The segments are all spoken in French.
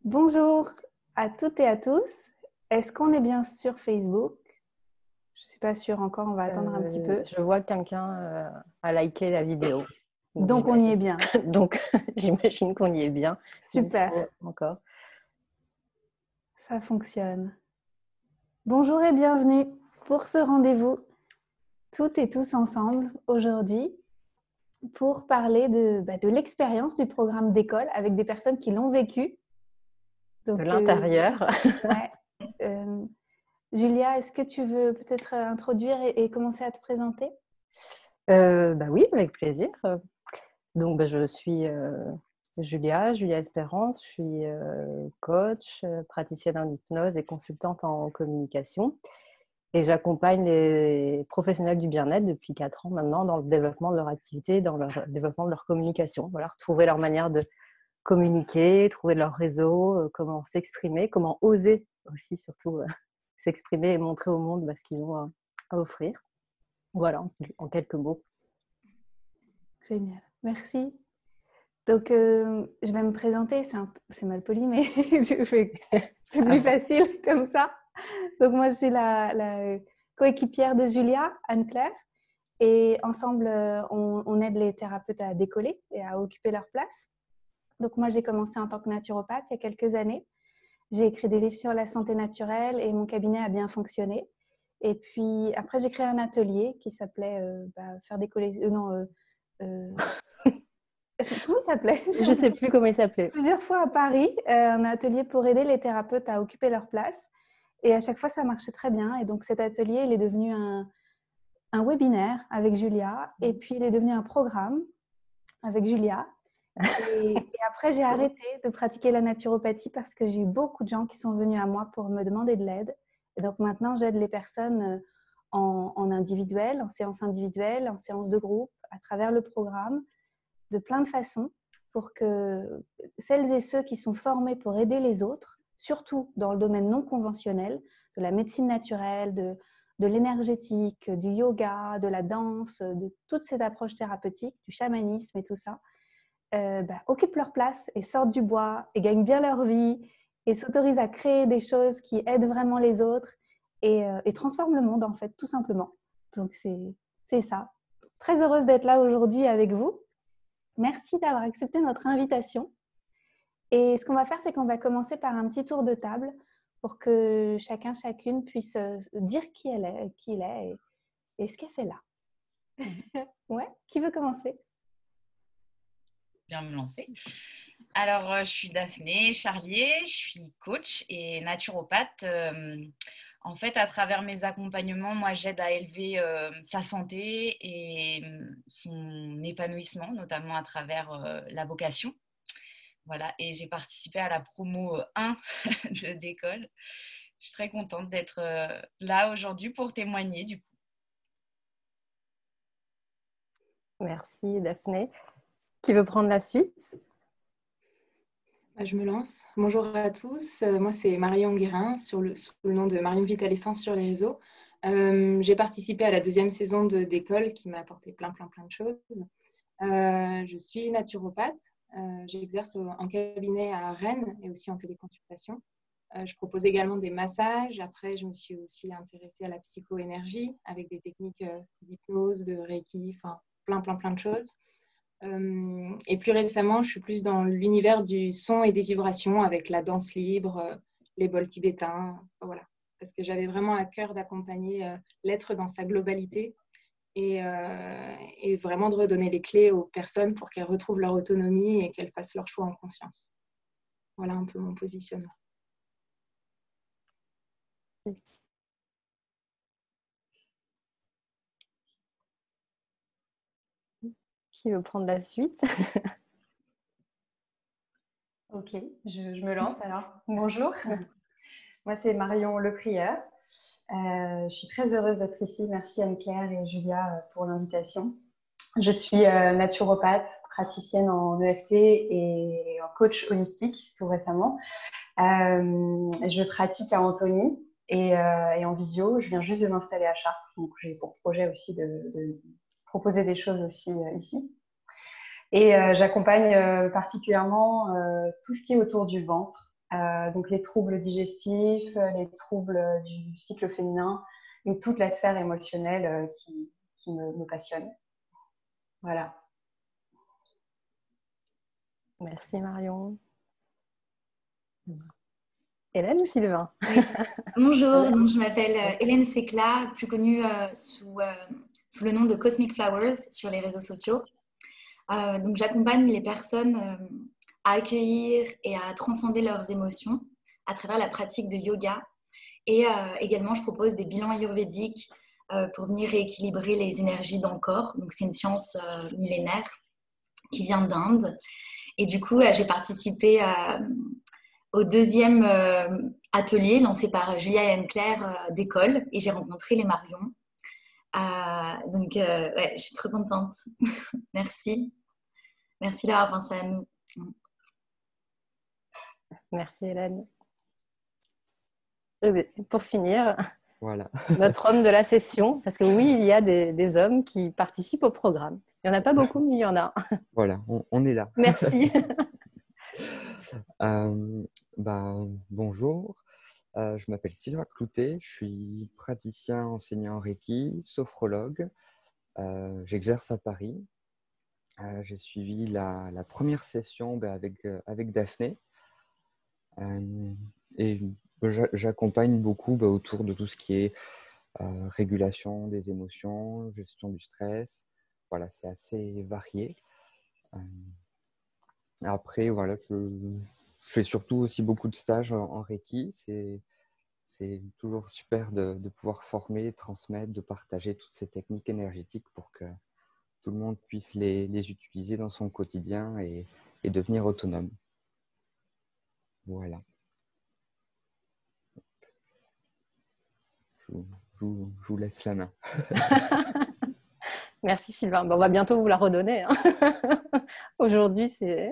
Bonjour à toutes et à tous. Est-ce qu'on est bien sur Facebook? Je ne suis pas sûre encore, on va attendre un petit peu. Je vois que quelqu'un a liké la vidéo. Donc on y est bien. Donc j'imagine qu'on y est bien. Super, Encore. ça fonctionne. Bonjour et bienvenue pour ce rendez-vous, toutes et tous ensemble aujourd'hui, pour parler de l'expérience du programme d'école avec des personnes qui l'ont vécu. Donc, de l'intérieur. Ouais. Julia, est-ce que tu veux peut-être introduire et commencer à te présenter? Oui, avec plaisir. Donc, je suis Julia Espérance. Je suis coach, praticienne en hypnose et consultante en communication. Et j'accompagne les professionnels du bien-être depuis 4 ans maintenant dans le développement de leur activité, dans le développement de leur communication. Voilà, retrouver leur manière de communiquer, trouver leur réseau, comment s'exprimer, comment oser aussi surtout s'exprimer et montrer au monde ce qu'ils ont à offrir. Voilà, en quelques mots. Génial, merci. Donc, je vais me présenter, c'est mal poli, mais c'est plus facile comme ça. Donc, moi, je suis la coéquipière de Julia, Anne-Claire, et ensemble, on aide les thérapeutes à décoller et à occuper leur place. Donc, moi, j'ai commencé en tant que naturopathe il y a quelques années. J'ai écrit des livres sur la santé naturelle et mon cabinet a bien fonctionné. Et puis, après, j'ai créé un atelier qui s'appelait faire décoller… Comment il s'appelait? Je ne sais plus comment il s'appelait. Plusieurs fois à Paris, un atelier pour aider les thérapeutes à occuper leur place. Et à chaque fois, ça marchait très bien. Et donc, cet atelier, il est devenu un webinaire avec Julia. Et puis, il est devenu un programme avec Julia. Et après, j'ai arrêté de pratiquer la naturopathie parce que j'ai eu beaucoup de gens qui sont venus à moi pour me demander de l'aide. Et donc, maintenant, j'aide les personnes en individuel, en séance individuelle, en séance de groupe, à travers le programme, de plein de façons, pour que celles et ceux qui sont formés pour aider les autres, surtout dans le domaine non conventionnel, de la médecine naturelle, de l'énergétique, du yoga, de la danse, de toutes ces approches thérapeutiques, du chamanisme et tout ça, occupent leur place et sortent du bois et gagnent bien leur vie et s'autorisent à créer des choses qui aident vraiment les autres et transforment le monde, en fait, tout simplement. Donc, c'est ça. Très heureuse d'être là aujourd'hui avec vous. Merci d'avoir accepté notre invitation. Et ce qu'on va faire, c'est qu'on va commencer par un petit tour de table pour que chacun, chacune puisse dire qui il est et ce qu'elle fait là. Ouais, qui veut commencer? Bien me lancer. Alors, je suis Daphné Charlier, je suis coach et naturopathe. En fait, à travers mes accompagnements, moi, j'aide à élever sa santé et son épanouissement, notamment à travers la vocation. Voilà, et j'ai participé à la promo 1 d'école. Je suis très contente d'être là aujourd'hui pour témoigner du coup. Merci Daphné. Qui veut prendre la suite? Je me lance. Bonjour à tous. Moi, c'est Marion Guérin, sous le nom de Marion Vital-Essence sur les réseaux. J'ai participé à la 2e saison d'école qui m'a apporté plein de choses. Je suis naturopathe. J'exerce en cabinet à Rennes et aussi en téléconsultation. Je propose également des massages. Après, je me suis aussi intéressée à la psychoénergie avec des techniques d'hypnose, de Reiki, enfin plein de choses. Et plus récemment, je suis plus dans l'univers du son et des vibrations avec la danse libre, les bols tibétains, voilà. Parce que j'avais vraiment à cœur d'accompagner l'être dans sa globalité et vraiment de redonner les clés aux personnes pour qu'elles retrouvent leur autonomie et qu'elles fassent leur choix en conscience. Voilà un peu mon positionnement. Qui veut prendre la suite? Ok, je me lance alors. Bonjour, moi c'est Marion Leprieur. Je suis très heureuse d'être ici. Merci Anne-Claire et Julia pour l'invitation. Je suis naturopathe, praticienne en EFT et en coach holistique tout récemment. Je pratique à Antony et en visio. Je viens juste de m'installer à Chartres, donc j'ai pour projet aussi de proposer des choses aussi ici. Et j'accompagne particulièrement tout ce qui est autour du ventre, donc les troubles digestifs, les troubles du cycle féminin et toute la sphère émotionnelle qui me passionne. Voilà. Merci Marion. Hélène ou Sylvain? Oui. Bonjour, donc je m'appelle Hélène Secla, plus connue sous le nom de Cosmic Flowers sur les réseaux sociaux. Donc j'accompagne les personnes à accueillir et à transcender leurs émotions à travers la pratique de yoga. Et également, je propose des bilans ayurvédiques pour venir rééquilibrer les énergies dans le corps. Donc c'est une science millénaire qui vient d'Inde. Et du coup, j'ai participé au deuxième atelier lancé par Julia et Anne-Claire d'école et j'ai rencontré les Marions. Donc, ouais, je suis trop contente. Merci. Merci d'avoir pensé à nous. Merci Hélène. Pour finir, voilà. Notre homme de la session, parce que oui, il y a des hommes qui participent au programme. Il n'y en a pas beaucoup, mais il y en a. Voilà, on est là. Merci. Bonjour, je m'appelle Sylvain Cloutet, je suis praticien enseignant Reiki, sophrologue. J'exerce à Paris. J'ai suivi la première session avec Daphné. Et j'accompagne beaucoup autour de tout ce qui est régulation des émotions, gestion du stress. Voilà, c'est assez varié. Après, voilà, je fais surtout aussi beaucoup de stages en Reiki. C'est toujours super de pouvoir former, transmettre, de partager toutes ces techniques énergétiques pour que tout le monde puisse les utiliser dans son quotidien et devenir autonome. Voilà. Je vous laisse la main. Merci Sylvain. On va bientôt vous la redonner. Hein. Aujourd'hui, c'est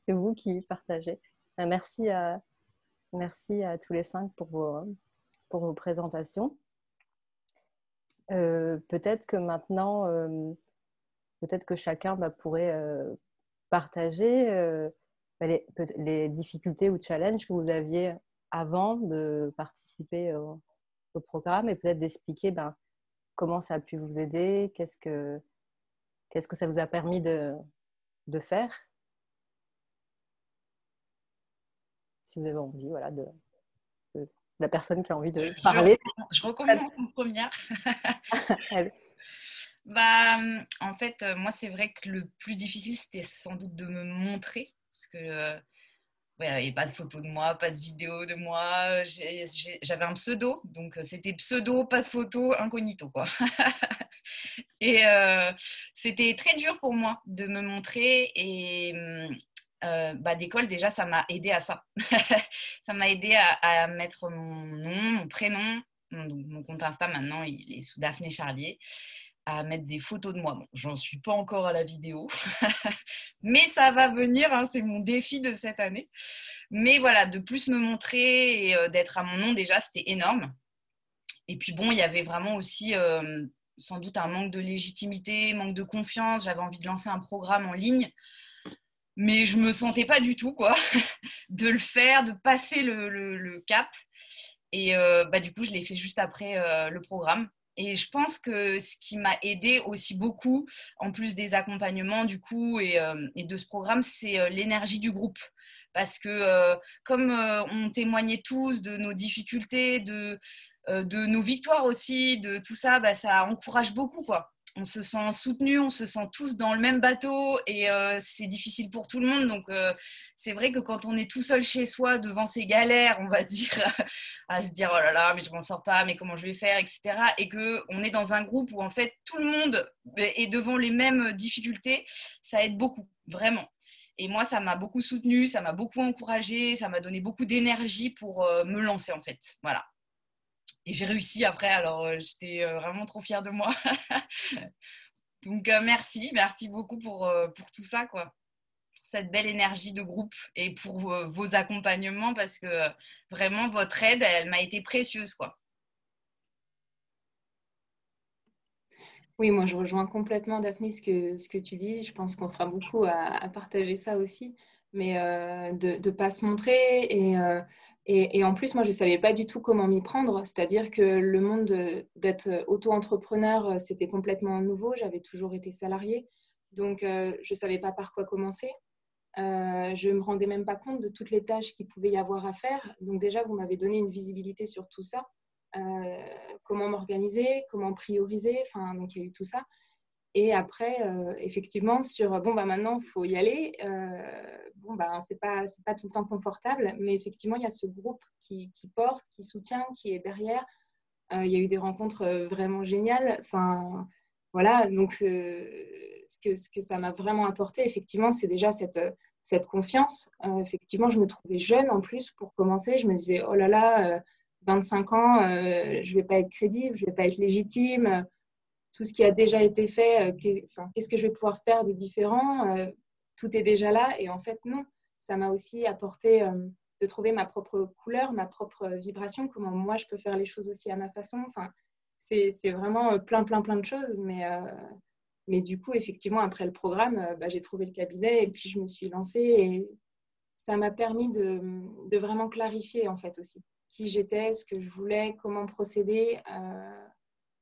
vous qui partagez. Merci à tous les 5 pour vos présentations. Peut-être que maintenant, peut-être que chacun pourrait partager les difficultés ou challenges que vous aviez avant de participer au programme et peut-être d'expliquer comment ça a pu vous aider, qu'est-ce que ça vous a permis de faire. Si vous avez envie, voilà, de la personne qui a envie de parler. Je recommence en première. En fait, moi, c'est vrai que le plus difficile, c'était sans doute de me montrer. Parce que il n'y avait pas de photos de moi, pas de vidéo de moi. J'avais un pseudo. Donc, c'était pseudo, pas de photo, incognito, quoi. Et c'était très dur pour moi de me montrer. Et d'école, déjà, ça m'a aidé à ça. Ça m'a aidé à mettre mon nom, mon prénom. Donc, mon compte Insta, maintenant, il est sous Daphné Charlier. À mettre des photos de moi. Bon, j'en suis pas encore à la vidéo, mais ça va venir, hein, c'est mon défi de cette année. Mais voilà, de plus me montrer et d'être à mon nom, déjà, c'était énorme. Et puis bon, il y avait vraiment aussi sans doute un manque de légitimité, manque de confiance. J'avais envie de lancer un programme en ligne, mais je me sentais pas du tout, quoi, de le faire, de passer le cap. Et du coup, je l'ai fait juste après le programme. Et je pense que ce qui m'a aidée aussi beaucoup, en plus des accompagnements du coup et de ce programme, c'est l'énergie du groupe. Parce que comme on témoignait tous de nos difficultés, de nos victoires aussi, de tout ça, ça encourage beaucoup, quoi. On se sent soutenu, on se sent tous dans le même bateau et c'est difficile pour tout le monde. Donc, c'est vrai que quand on est tout seul chez soi devant ses galères, on va dire, à se dire « oh là là, mais je m'en sors pas, mais comment je vais faire ?» etc. Et qu'on est dans un groupe où en fait tout le monde est devant les mêmes difficultés, ça aide beaucoup, vraiment. Et moi, ça m'a beaucoup soutenue, ça m'a beaucoup encouragée, ça m'a donné beaucoup d'énergie pour me lancer en fait. Voilà. Et j'ai réussi après, alors j'étais vraiment trop fière de moi. Donc merci beaucoup pour tout ça, quoi. Pour cette belle énergie de groupe et pour vos accompagnements parce que vraiment votre aide, elle m'a été précieuse, quoi. Oui, moi je rejoins complètement Daphné ce que tu dis. Je pense qu'on sera beaucoup à partager ça aussi. mais de ne pas se montrer. Et en plus, moi, je ne savais pas du tout comment m'y prendre. C'est-à-dire que le monde d'être auto-entrepreneur, c'était complètement nouveau. J'avais toujours été salariée. Donc, je ne savais pas par quoi commencer. Je ne me rendais même pas compte de toutes les tâches qu'il pouvait y avoir à faire. Donc déjà, vous m'avez donné une visibilité sur tout ça. Comment m'organiser, comment prioriser. Enfin, donc, il y a eu tout ça. Et après, effectivement, sur bon, bah, maintenant, il faut y aller. Bon, bah, c'est pas tout le temps confortable, mais effectivement, il y a ce groupe qui porte, qui soutient, qui est derrière. Il y a eu des rencontres vraiment géniales. Enfin, voilà, donc ce que ça m'a vraiment apporté, effectivement, c'est déjà cette confiance. Effectivement, je me trouvais jeune en plus pour commencer. Je me disais, oh là là, 25 ans, je ne vais pas être crédible, je ne vais pas être légitime. Tout ce qui a déjà été fait, qu'est-ce que je vais pouvoir faire de différent? Tout est déjà là. Et en fait, non. Ça m'a aussi apporté de trouver ma propre couleur, ma propre vibration, comment moi, je peux faire les choses aussi à ma façon. Enfin, c'est vraiment plein de choses. Mais du coup, effectivement, après le programme, j'ai trouvé le cabinet et puis je me suis lancée. Et ça m'a permis de vraiment clarifier, en fait, aussi qui j'étais, ce que je voulais, comment procéder.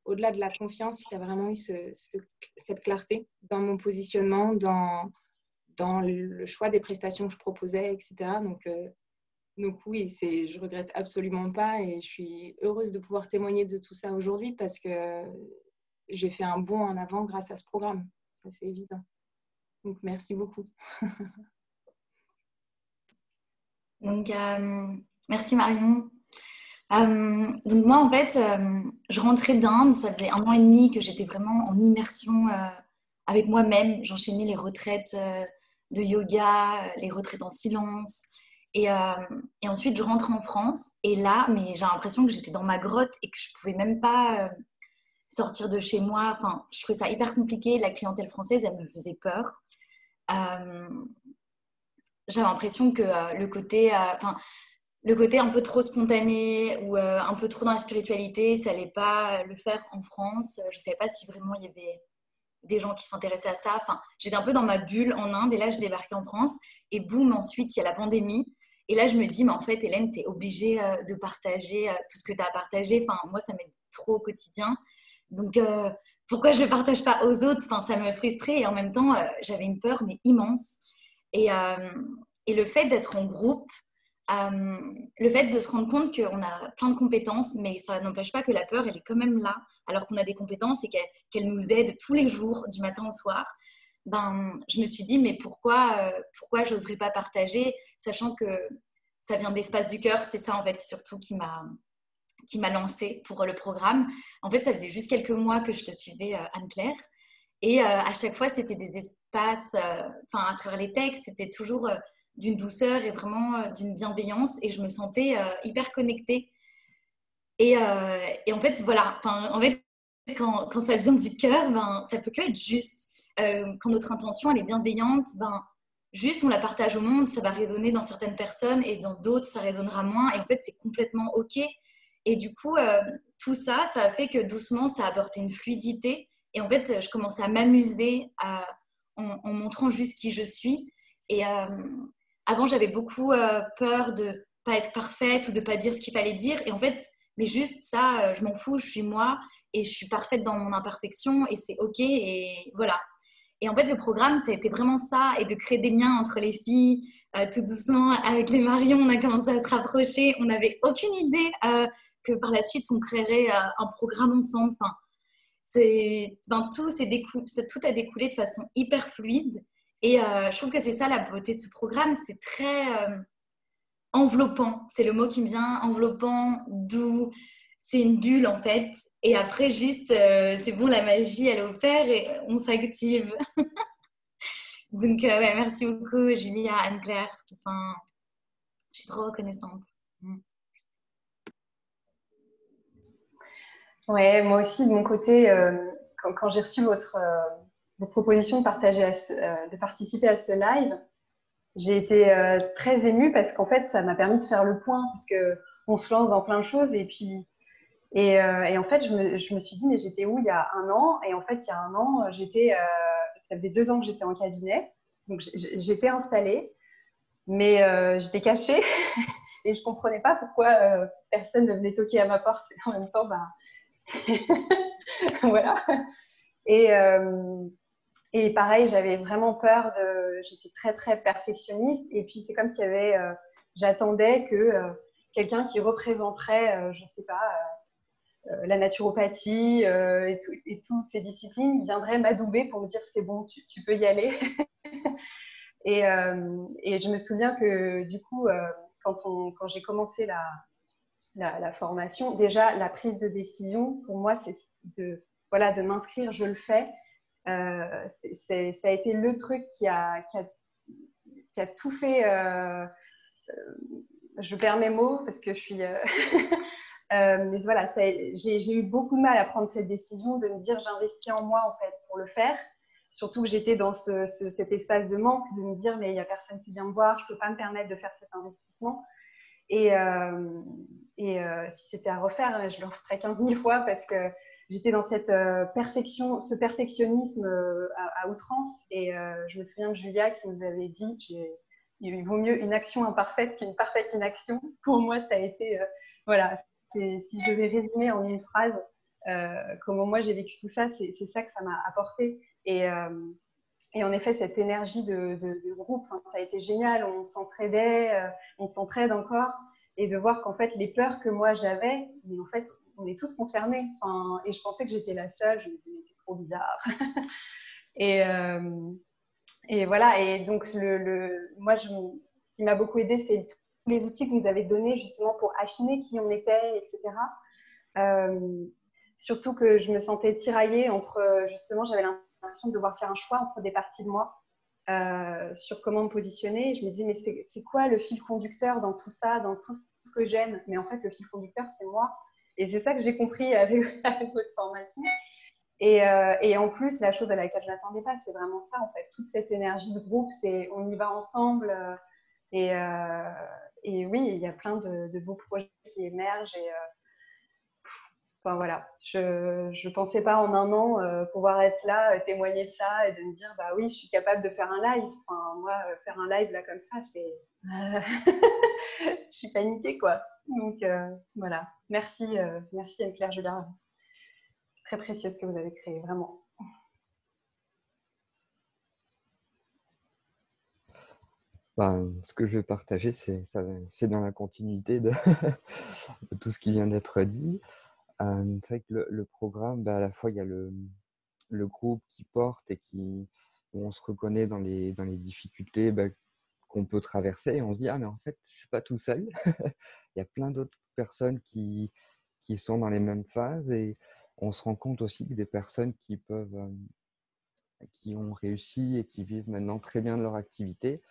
Au-delà de la confiance, il y a vraiment eu cette clarté dans mon positionnement, dans le choix des prestations que je proposais, etc. Donc oui, je regrette absolument pas et je suis heureuse de pouvoir témoigner de tout ça aujourd'hui parce que j'ai fait un bond en avant grâce à ce programme. Ça, c'est évident. Donc, merci beaucoup. Donc, merci Marion. Donc moi, en fait, je rentrais d'Inde. Ça faisait 1 an et demi que j'étais vraiment en immersion avec moi-même. J'enchaînais les retraites de yoga, les retraites en silence. Et ensuite, je rentre en France. Et là, mais j'ai l'impression que j'étais dans ma grotte et que je pouvais même pas sortir de chez moi. Enfin, je trouvais ça hyper compliqué. La clientèle française, elle me faisait peur. Euh, J'avais l'impression que le côté un peu trop spontané ou un peu trop dans la spiritualité, ça n'allait pas le faire en France. Je ne savais pas si vraiment il y avait des gens qui s'intéressaient à ça. Enfin, j'étais un peu dans ma bulle en Inde et là, je débarquais en France et boum, ensuite, il y a la pandémie. Et là, je me dis, mais en fait, Hélène, tu es obligée de partager tout ce que tu as à partager. Enfin, moi, ça m'aide trop au quotidien. Donc, pourquoi je ne le partage pas aux autres? Enfin, ça me frustrait et en même temps, j'avais une peur, mais immense. Et, euh, et le fait d'être en groupe, le fait de se rendre compte qu'on a plein de compétences, mais ça n'empêche pas que la peur, elle est quand même là, alors qu'on a des compétences et qu'elle nous aide tous les jours, du matin au soir. Je me suis dit, mais pourquoi j'oserais pas partager, sachant que ça vient de l'espace du cœur, c'est ça en fait surtout qui m'a lancée pour le programme. En fait, ça faisait juste quelques mois que je te suivais, Anne-Claire. Et à chaque fois, c'était des espaces, à travers les textes, c'était toujours d'une douceur et vraiment d'une bienveillance. Et je me sentais hyper connectée. Et en fait, voilà, en fait, quand ça vient du cœur, ça peut que être juste. Quand notre intention, elle est bienveillante, juste on la partage au monde, ça va résonner dans certaines personnes et dans d'autres, ça résonnera moins. Et en fait, c'est complètement OK. Et du coup, tout ça, ça a fait que doucement, ça a apporté une fluidité. Et en fait, je commençais à m'amuser en montrant juste qui je suis. Et avant, j'avais beaucoup peur de pas être parfaite ou de pas dire ce qu'il fallait dire. Et en fait, mais juste ça, je m'en fous, je suis moi et je suis parfaite dans mon imperfection et c'est OK. Et voilà. Et en fait, le programme, ça a été vraiment ça et de créer des liens entre les filles. Tout doucement, avec les Marion, on a commencé à se rapprocher. On n'avait aucune idée que par la suite, on créerait un programme ensemble. Enfin, tout a découlé de façon hyper fluide. Et je trouve que c'est ça la beauté de ce programme. C'est très enveloppant. C'est le mot qui me vient. Enveloppant, doux. C'est une bulle en fait. Et après, juste, c'est bon, la magie, elle opère et on s'active. Donc, ouais, merci beaucoup, Julia, Anne-Claire. Enfin, je suis trop reconnaissante. Ouais, moi aussi, de mon côté, quand j'ai reçu votre proposition de participer à ce live, j'ai été très émue parce qu'en fait, ça m'a permis de faire le point parce qu'on se lance dans plein de choses et en fait, je me suis dit, mais j'étais où il y a 1 an? Et en fait, il y a 1 an, ça faisait 2 ans que j'étais en cabinet, donc j'étais installée. Mais j'étais cachée et je ne comprenais pas pourquoi personne ne venait toquer à ma porte. Et en même temps, voilà. Et pareil, j'avais vraiment peur j'étais très, très perfectionniste. Et puis, c'est comme s'il y avait... j'attendais que quelqu'un qui représenterait, je ne sais pas, la naturopathie et toutes ces disciplines viendrait m'adouber pour me dire c'est bon, tu peux y aller. et je me souviens que du coup, quand j'ai commencé la formation, déjà la prise de décision, pour moi, c'est de m'inscrire, je le fais. Ça a été le truc qui a tout fait. Je perds mes mots parce que je suis. Mais voilà, j'ai eu beaucoup de mal à prendre cette décision de me dire j'investis en moi en fait pour le faire. Surtout que j'étais dans cet espace de manque, de me dire mais il n'y a personne qui vient me voir, je ne peux pas me permettre de faire cet investissement. Et si c'était à refaire, je le referais 15 000 fois parce que j'étais dans cette ce perfectionnisme à outrance. Et je me souviens de Julia qui nous avait dit il vaut mieux une action imparfaite qu'une parfaite inaction. Pour moi, ça a été voilà. Si je devais résumer en une phrase comment moi j'ai vécu tout ça, c'est ça que ça m'a apporté. Et en effet, cette énergie de groupe, ça a été génial. On s'entraidait, on s'entraide encore. Et de voir qu'en fait, les peurs que moi j'avais, mais en fait, on est tous concernés. Et je pensais que j'étais la seule. Je me disais, mais c'est trop bizarre. et voilà. Et donc, moi, ce qui m'a beaucoup aidée, c'est tous les outils que vous avez donnés justement pour affiner qui on était, etc. Surtout que je me sentais tiraillée entre, justement, j'avais l'impression de devoir faire un choix entre des parties de moi sur comment me positionner. Et je me disais, mais c'est quoi le fil conducteur dans tout ça, dans tout ce que j'aime? Mais en fait, le fil conducteur, c'est moi. Et c'est ça que j'ai compris avec votre formation. Et en plus, la chose à laquelle je ne m'attendais pas, c'est vraiment ça, en fait. Toute cette énergie de groupe, c'est on y va ensemble. Et oui, il y a plein de beaux projets qui émergent. Enfin, voilà, je ne pensais pas en un an pouvoir être là, témoigner de ça et de me dire, bah oui, je suis capable de faire un live. Enfin, moi, faire un live là comme ça, c'est... je suis paniquée, quoi. Donc, voilà. Merci Anne-Claire Julien. Très précieux ce que vous avez créé, vraiment. Ce que je vais partager, c'est dans la continuité de tout ce qui vient d'être dit. C'est vrai que le programme, à la fois, il y a le groupe qui porte et où on se reconnaît dans les difficultés qu'on peut traverser. Et on se dit, ah, mais en fait, je ne suis pas tout seul. Il y a plein d'autres personnes qui sont dans les mêmes phases. Et on se rend compte aussi que des personnes qui ont réussi et qui vivent maintenant très bien de leur activité,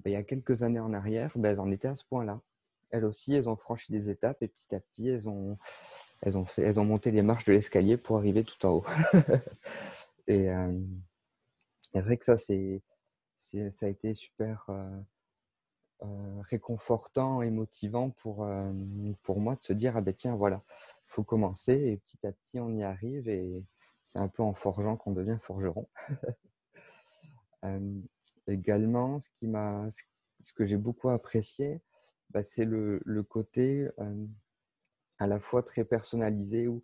il y a quelques années en arrière, elles en étaient à ce point-là. Elles aussi, elles ont franchi des étapes et petit à petit, elles ont monté les marches de l'escalier pour arriver tout en haut. Et c'est vrai que ça a été super réconfortant et motivant pour moi de se dire, ah ben tiens, voilà, il faut commencer et petit à petit, on y arrive et c'est un peu en forgeant qu'on devient forgeron. Également, ce que j'ai beaucoup apprécié, c'est le côté à la fois très personnalisé où,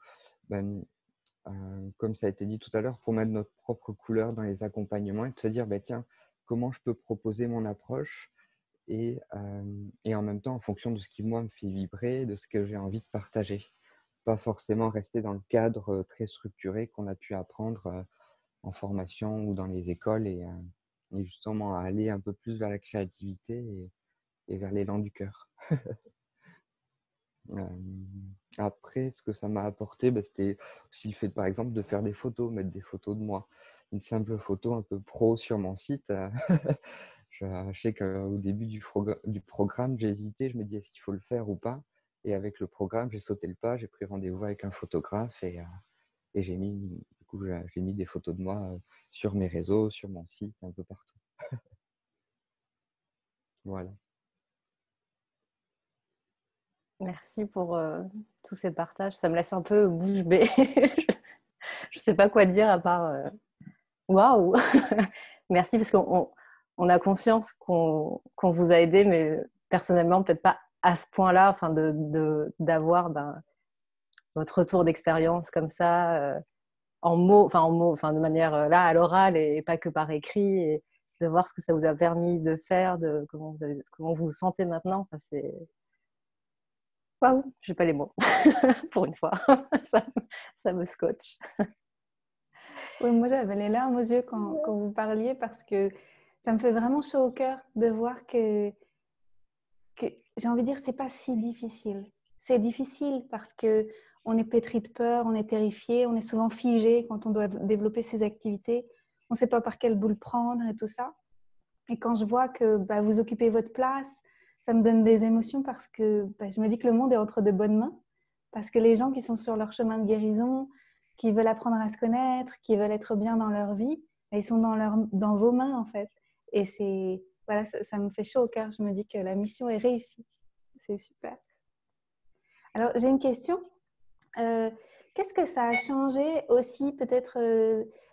comme ça a été dit tout à l'heure, pour mettre notre propre couleur dans les accompagnements et de se dire, tiens, comment je peux proposer mon approche et en même temps en fonction de ce qui, moi, me fait vibrer, de ce que j'ai envie de partager. Pas forcément rester dans le cadre très structuré qu'on a pu apprendre en formation ou dans les écoles et justement à aller un peu plus vers la créativité et vers l'élan du cœur. Après, ce que ça m'a apporté, c'était aussi le fait, par exemple, de faire des photos, mettre des photos de moi. Une simple photo un peu pro sur mon site. Je sais qu'au début du programme, j'ai hésité, je me dis est-ce qu'il faut le faire ou pas. Et avec le programme, j'ai sauté le pas, j'ai pris rendez-vous avec un photographe et j'ai mis des photos de moi sur mes réseaux, sur mon site, un peu partout. Voilà. Merci pour tous ces partages. Ça me laisse un peu bouche bée. Je ne sais pas quoi dire à part waouh. Merci parce qu'on on a conscience qu'on vous a aidé, mais personnellement, peut-être pas à ce point-là, enfin, d'avoir votre retour d'expérience comme ça, en mots, enfin, de manière là, à l'oral et pas que par écrit, et de voir ce que ça vous a permis de faire, comment vous vous sentez maintenant. Enfin, c'est... Waouh, j'ai pas les mots, pour une fois. ça, ça me scotche. Oui, moi, j'avais les larmes aux yeux quand vous parliez parce que ça me fait vraiment chaud au cœur de voir que j'ai envie de dire, c'est pas si difficile. C'est difficile parce que on est pétri de peur, on est terrifié, on est souvent figé quand on doit développer ses activités. On ne sait pas par quelle boule prendre et tout ça. Et quand je vois que vous occupez votre place, ça me donne des émotions parce que je me dis que le monde est entre de bonnes mains. Parce que les gens qui sont sur leur chemin de guérison, qui veulent apprendre à se connaître, qui veulent être bien dans leur vie, ils sont dans vos mains en fait. Et voilà, ça me fait chaud au cœur. Je me dis que la mission est réussie. C'est super. Alors, j'ai une question. Qu'est-ce que ça a changé aussi peut-être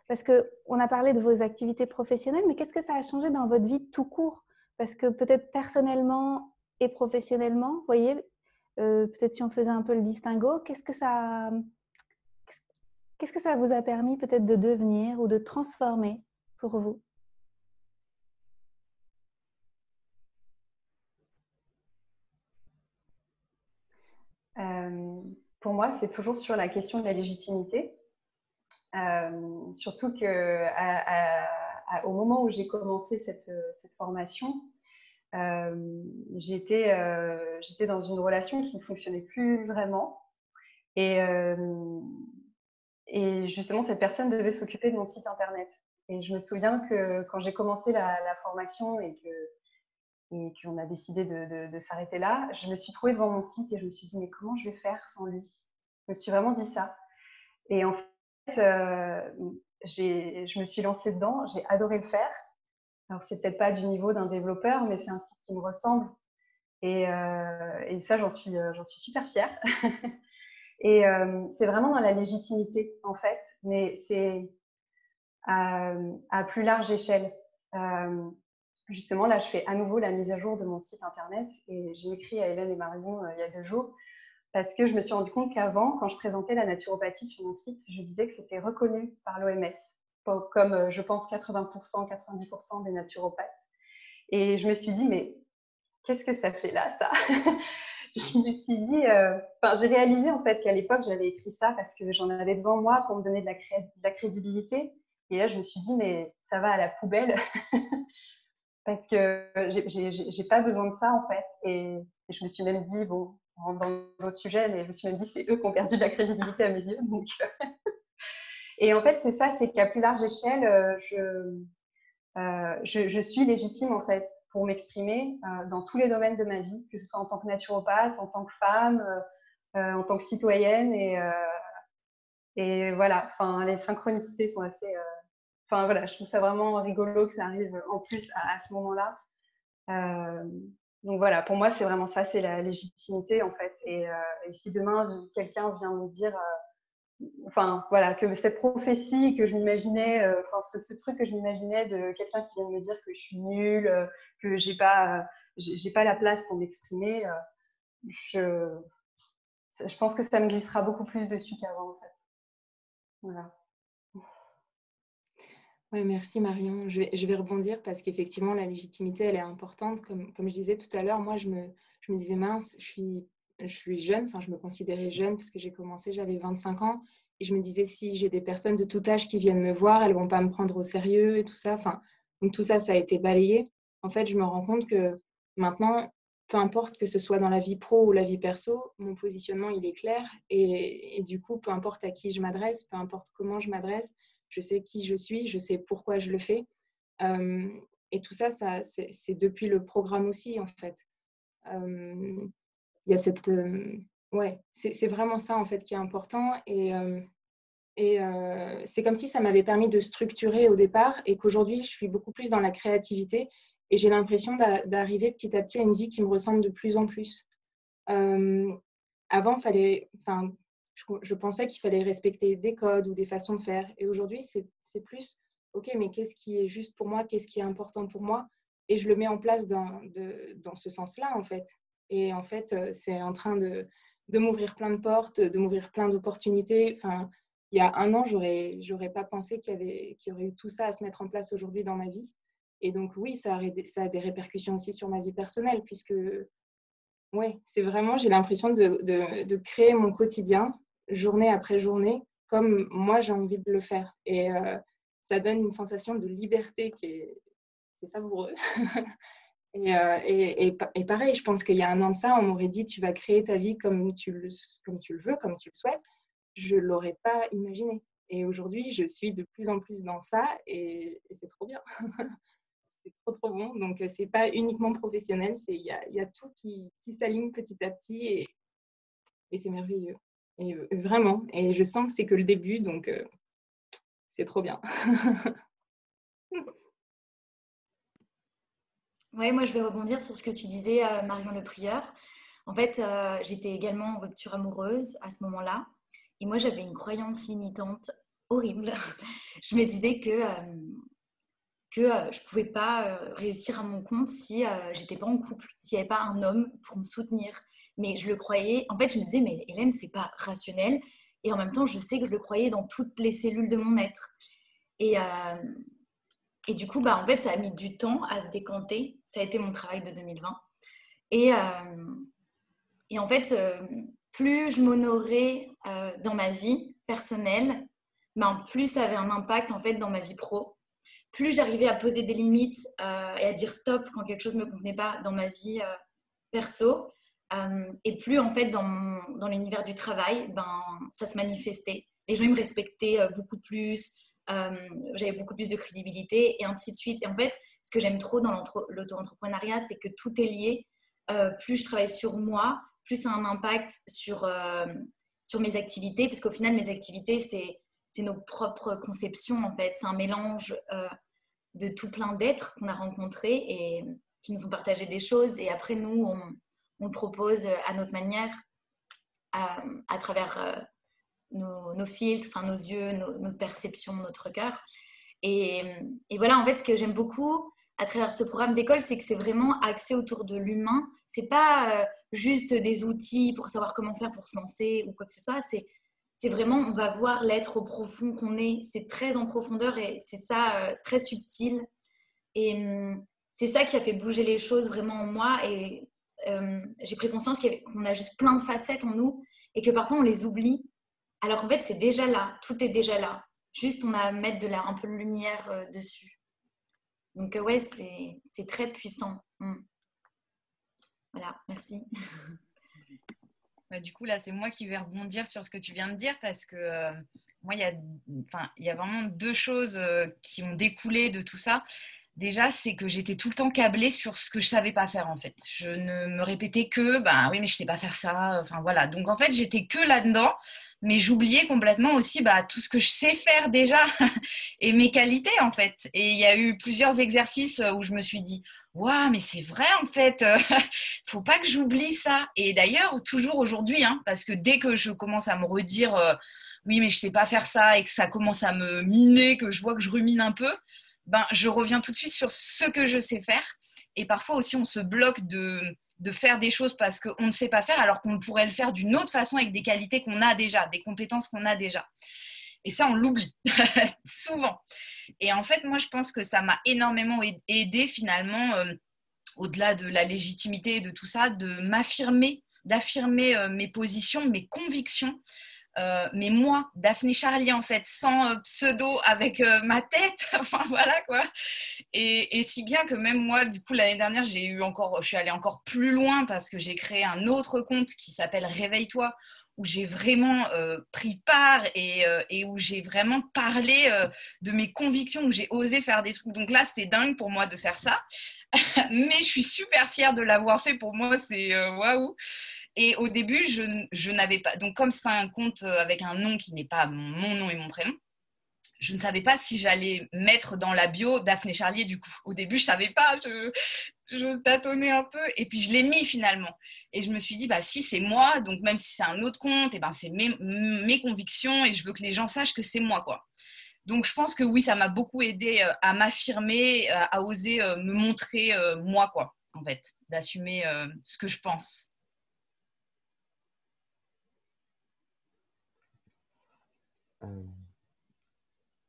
parce qu'on a parlé de vos activités professionnelles, mais qu'est-ce que ça a changé dans votre vie tout court? Parce que peut-être personnellement et professionnellement, vous voyez, peut-être si on faisait un peu le distinguo, qu'est-ce que ça vous a permis peut-être de devenir ou de transformer pour vous? Pour moi, c'est toujours sur la question de la légitimité. Surtout que au moment où j'ai commencé cette formation, j'étais dans une relation qui ne fonctionnait plus vraiment. Et justement, cette personne devait s'occuper de mon site internet. Et je me souviens que quand j'ai commencé la formation et qu'on a décidé de s'arrêter là, je me suis trouvée devant mon site et je me suis dit, mais comment je vais faire sans lui? Je me suis vraiment dit ça. Et en fait, je me suis lancée dedans, j'ai adoré le faire. Alors, c'est peut-être pas du niveau d'un développeur, mais c'est un site qui me ressemble. Et ça, j'en suis super fière. Et c'est vraiment dans la légitimité, en fait, mais c'est à plus large échelle. Justement, là, je fais à nouveau la mise à jour de mon site internet et j'ai écrit à Hélène et Marion il y a 2 jours parce que je me suis rendu compte qu'avant, quand je présentais la naturopathie sur mon site, je disais que c'était reconnu par l'OMS, comme je pense 80%, 90% des naturopathes. Et je me suis dit, mais qu'est-ce que ça fait là, ça? Je me suis dit, j'ai réalisé en fait qu'à l'époque, j'avais écrit ça parce que j'en avais besoin moi pour me donner de la crédibilité. Et là, je me suis dit, mais ça va à la poubelle parce que j'ai pas besoin de ça en fait. Et je me suis même dit, bon, on rentre dans d'autres sujets, mais je me suis même dit, c'est eux qui ont perdu de la crédibilité à mes yeux. Donc, et en fait, c'est ça, c'est qu'à plus large échelle, je suis légitime en fait pour m'exprimer dans tous les domaines de ma vie, que ce soit en tant que naturopathe, en tant que femme, en tant que citoyenne. Et voilà, les synchronicités sont assez... voilà, je trouve ça vraiment rigolo que ça arrive en plus à ce moment-là. Donc voilà, pour moi, c'est vraiment ça, c'est la légitimité en fait. Et si demain, quelqu'un vient me dire... voilà, que cette prophétie que je m'imaginais, ce truc que je m'imaginais de quelqu'un qui vient de me dire que je suis nulle, que j'ai pas la place pour m'exprimer, je pense que ça me glissera beaucoup plus dessus qu'avant, en fait. Voilà. Oui, merci Marion. Je vais rebondir parce qu'effectivement, la légitimité, elle est importante. Comme je disais tout à l'heure, moi, je me disais, mince, je suis jeune, je me considérais jeune parce que j'ai commencé, j'avais 25 ans. Et je me disais, si j'ai des personnes de tout âge qui viennent me voir, elles ne vont pas me prendre au sérieux et tout ça. Donc tout ça, ça a été balayé. En fait, je me rends compte que maintenant, peu importe que ce soit dans la vie pro ou la vie perso, mon positionnement, il est clair. Et du coup, peu importe à qui je m'adresse, peu importe comment je m'adresse, je sais qui je suis, je sais pourquoi je le fais. Et tout ça, c'est depuis le programme aussi, en fait. Il y a cette... ouais, c'est vraiment ça, en fait, qui est important. Et c'est comme si ça m'avait permis de structurer au départ et qu'aujourd'hui, je suis beaucoup plus dans la créativité et j'ai l'impression d'arriver petit à petit à une vie qui me ressemble de plus en plus. Avant, je pensais qu'il fallait respecter des codes ou des façons de faire. Et aujourd'hui, c'est plus ok, mais qu'est-ce qui est juste pour moi, qu'est-ce qui est important pour moi, et je le mets en place dans ce sens-là, en fait. Et en fait, c'est en train de m'ouvrir plein de portes, de m'ouvrir plein d'opportunités. Enfin, il y a un an, j'aurais pas pensé qu'il y aurait eu tout ça à se mettre en place aujourd'hui dans ma vie. Et donc, oui, ça a des répercussions aussi sur ma vie personnelle, puisque, ouais, c'est vraiment, j'ai l'impression de créer mon quotidien, journée après journée, comme moi, j'ai envie de le faire. Et ça donne une sensation de liberté c'est savoureux. Et pareil, je pense qu'il y a un an de ça, on m'aurait dit, tu vas créer ta vie comme tu le veux, comme tu le souhaites. Je ne l'aurais pas imaginé. Et aujourd'hui, je suis de plus en plus dans ça et c'est trop bien. C'est trop, trop bon. Donc, ce n'est pas uniquement professionnel, il y a tout qui s'aligne petit à petit et c'est merveilleux. Et vraiment. Et je sens que c'est que le début, donc c'est trop bien. Ouais, moi je vais rebondir sur ce que tu disais, Marion Le Prieur. En fait, j'étais également en rupture amoureuse à ce moment-là. Et moi, j'avais une croyance limitante horrible. Je me disais que je ne pouvais pas réussir à mon compte si j'étais pas en couple, s'il n'y avait pas un homme pour me soutenir. Mais je le croyais. En fait, je me disais, mais Hélène, c'est pas rationnel. Et en même temps, je sais que je le croyais dans toutes les cellules de mon être. Et du coup, en fait, ça a mis du temps à se décanter. Ça a été mon travail de 2020. Et en fait, plus je m'honorais dans ma vie personnelle, plus ça avait un impact en fait dans ma vie pro. Plus j'arrivais à poser des limites et à dire stop quand quelque chose ne me convenait pas dans ma vie perso. Et plus en fait dans l'univers du travail, ça se manifestait. Les gens ils me respectaient beaucoup plus. J'avais beaucoup plus de crédibilité et ainsi de suite. Et en fait, ce que j'aime trop dans l'auto-entrepreneuriat, c'est que tout est lié. Plus je travaille sur moi, plus ça a un impact sur mes activités, parce qu'au final, mes activités, c'est nos propres conceptions, en fait. C'est un mélange de tout plein d'êtres qu'on a rencontrés et qui nous ont partagé des choses. Et après, nous, on le propose à notre manière, à travers nos filtres, nos yeux, notre perception, notre cœur. Et voilà, en fait, ce que j'aime beaucoup à travers ce programme d'école, c'est que c'est vraiment axé autour de l'humain. C'est pas juste des outils pour savoir comment faire pour se lancer ou quoi que ce soit. C'est vraiment, on va voir l'être au profond qu'on est. C'est très en profondeur et c'est ça, c'est très subtil. Et c'est ça qui a fait bouger les choses vraiment en moi. Et j'ai pris conscience qu'on a juste plein de facettes en nous et que parfois on les oublie. Alors qu'en fait, c'est déjà là. Tout est déjà là. Juste, on a à mettre un peu de lumière dessus. Donc, ouais, c'est très puissant. Voilà, merci. Du coup, là, c'est moi qui vais rebondir sur ce que tu viens de dire parce que moi, il y a vraiment deux choses qui ont découlé de tout ça. Déjà, c'est que j'étais tout le temps câblée sur ce que je ne savais pas faire, en fait. Je ne me répétais que, oui, mais je ne sais pas faire ça. Enfin, voilà. Donc, en fait, j'étais que là-dedans, mais j'oubliais complètement aussi tout ce que je sais faire déjà et mes qualités, en fait. Et il y a eu plusieurs exercices où je me suis dit, waouh, mais c'est vrai, en fait. Il ne faut pas que j'oublie ça. Et d'ailleurs, toujours aujourd'hui, parce que dès que je commence à me redire, oui, mais je ne sais pas faire ça et que ça commence à me miner, que je vois que je rumine un peu, je reviens tout de suite sur ce que je sais faire. Et parfois aussi, on se bloque de faire des choses parce qu'on ne sait pas faire, alors qu'on pourrait le faire d'une autre façon avec des qualités qu'on a déjà, des compétences qu'on a déjà. Et ça, on l'oublie souvent. Et en fait, moi, je pense que ça m'a énormément aidé finalement, au-delà de la légitimité et de tout ça, d'affirmer mes positions, mes convictions. Mais moi, Daphné Charlier, en fait, sans pseudo, avec ma tête, enfin voilà quoi. Et si bien que même moi, du coup, l'année dernière, je suis allée encore plus loin parce que j'ai créé un autre compte qui s'appelle Réveille-toi, où j'ai vraiment pris part et où j'ai vraiment parlé de mes convictions, où j'ai osé faire des trucs. Donc là, c'était dingue pour moi de faire ça. Mais je suis super fière de l'avoir fait. Pour moi, c'est waouh. Et au début, je n'avais pas... Donc, comme c'est un compte avec un nom qui n'est pas mon nom et mon prénom, je ne savais pas si j'allais mettre dans la bio Daphné Charlier, du coup. Au début, je ne savais pas, je tâtonnais un peu. Et puis, je l'ai mis finalement. Et je me suis dit, si c'est moi, donc même si c'est un autre compte, c'est mes convictions et je veux que les gens sachent que c'est moi, quoi. Donc, je pense que oui, ça m'a beaucoup aidé à m'affirmer, à oser me montrer moi, quoi, en fait, d'assumer ce que je pense.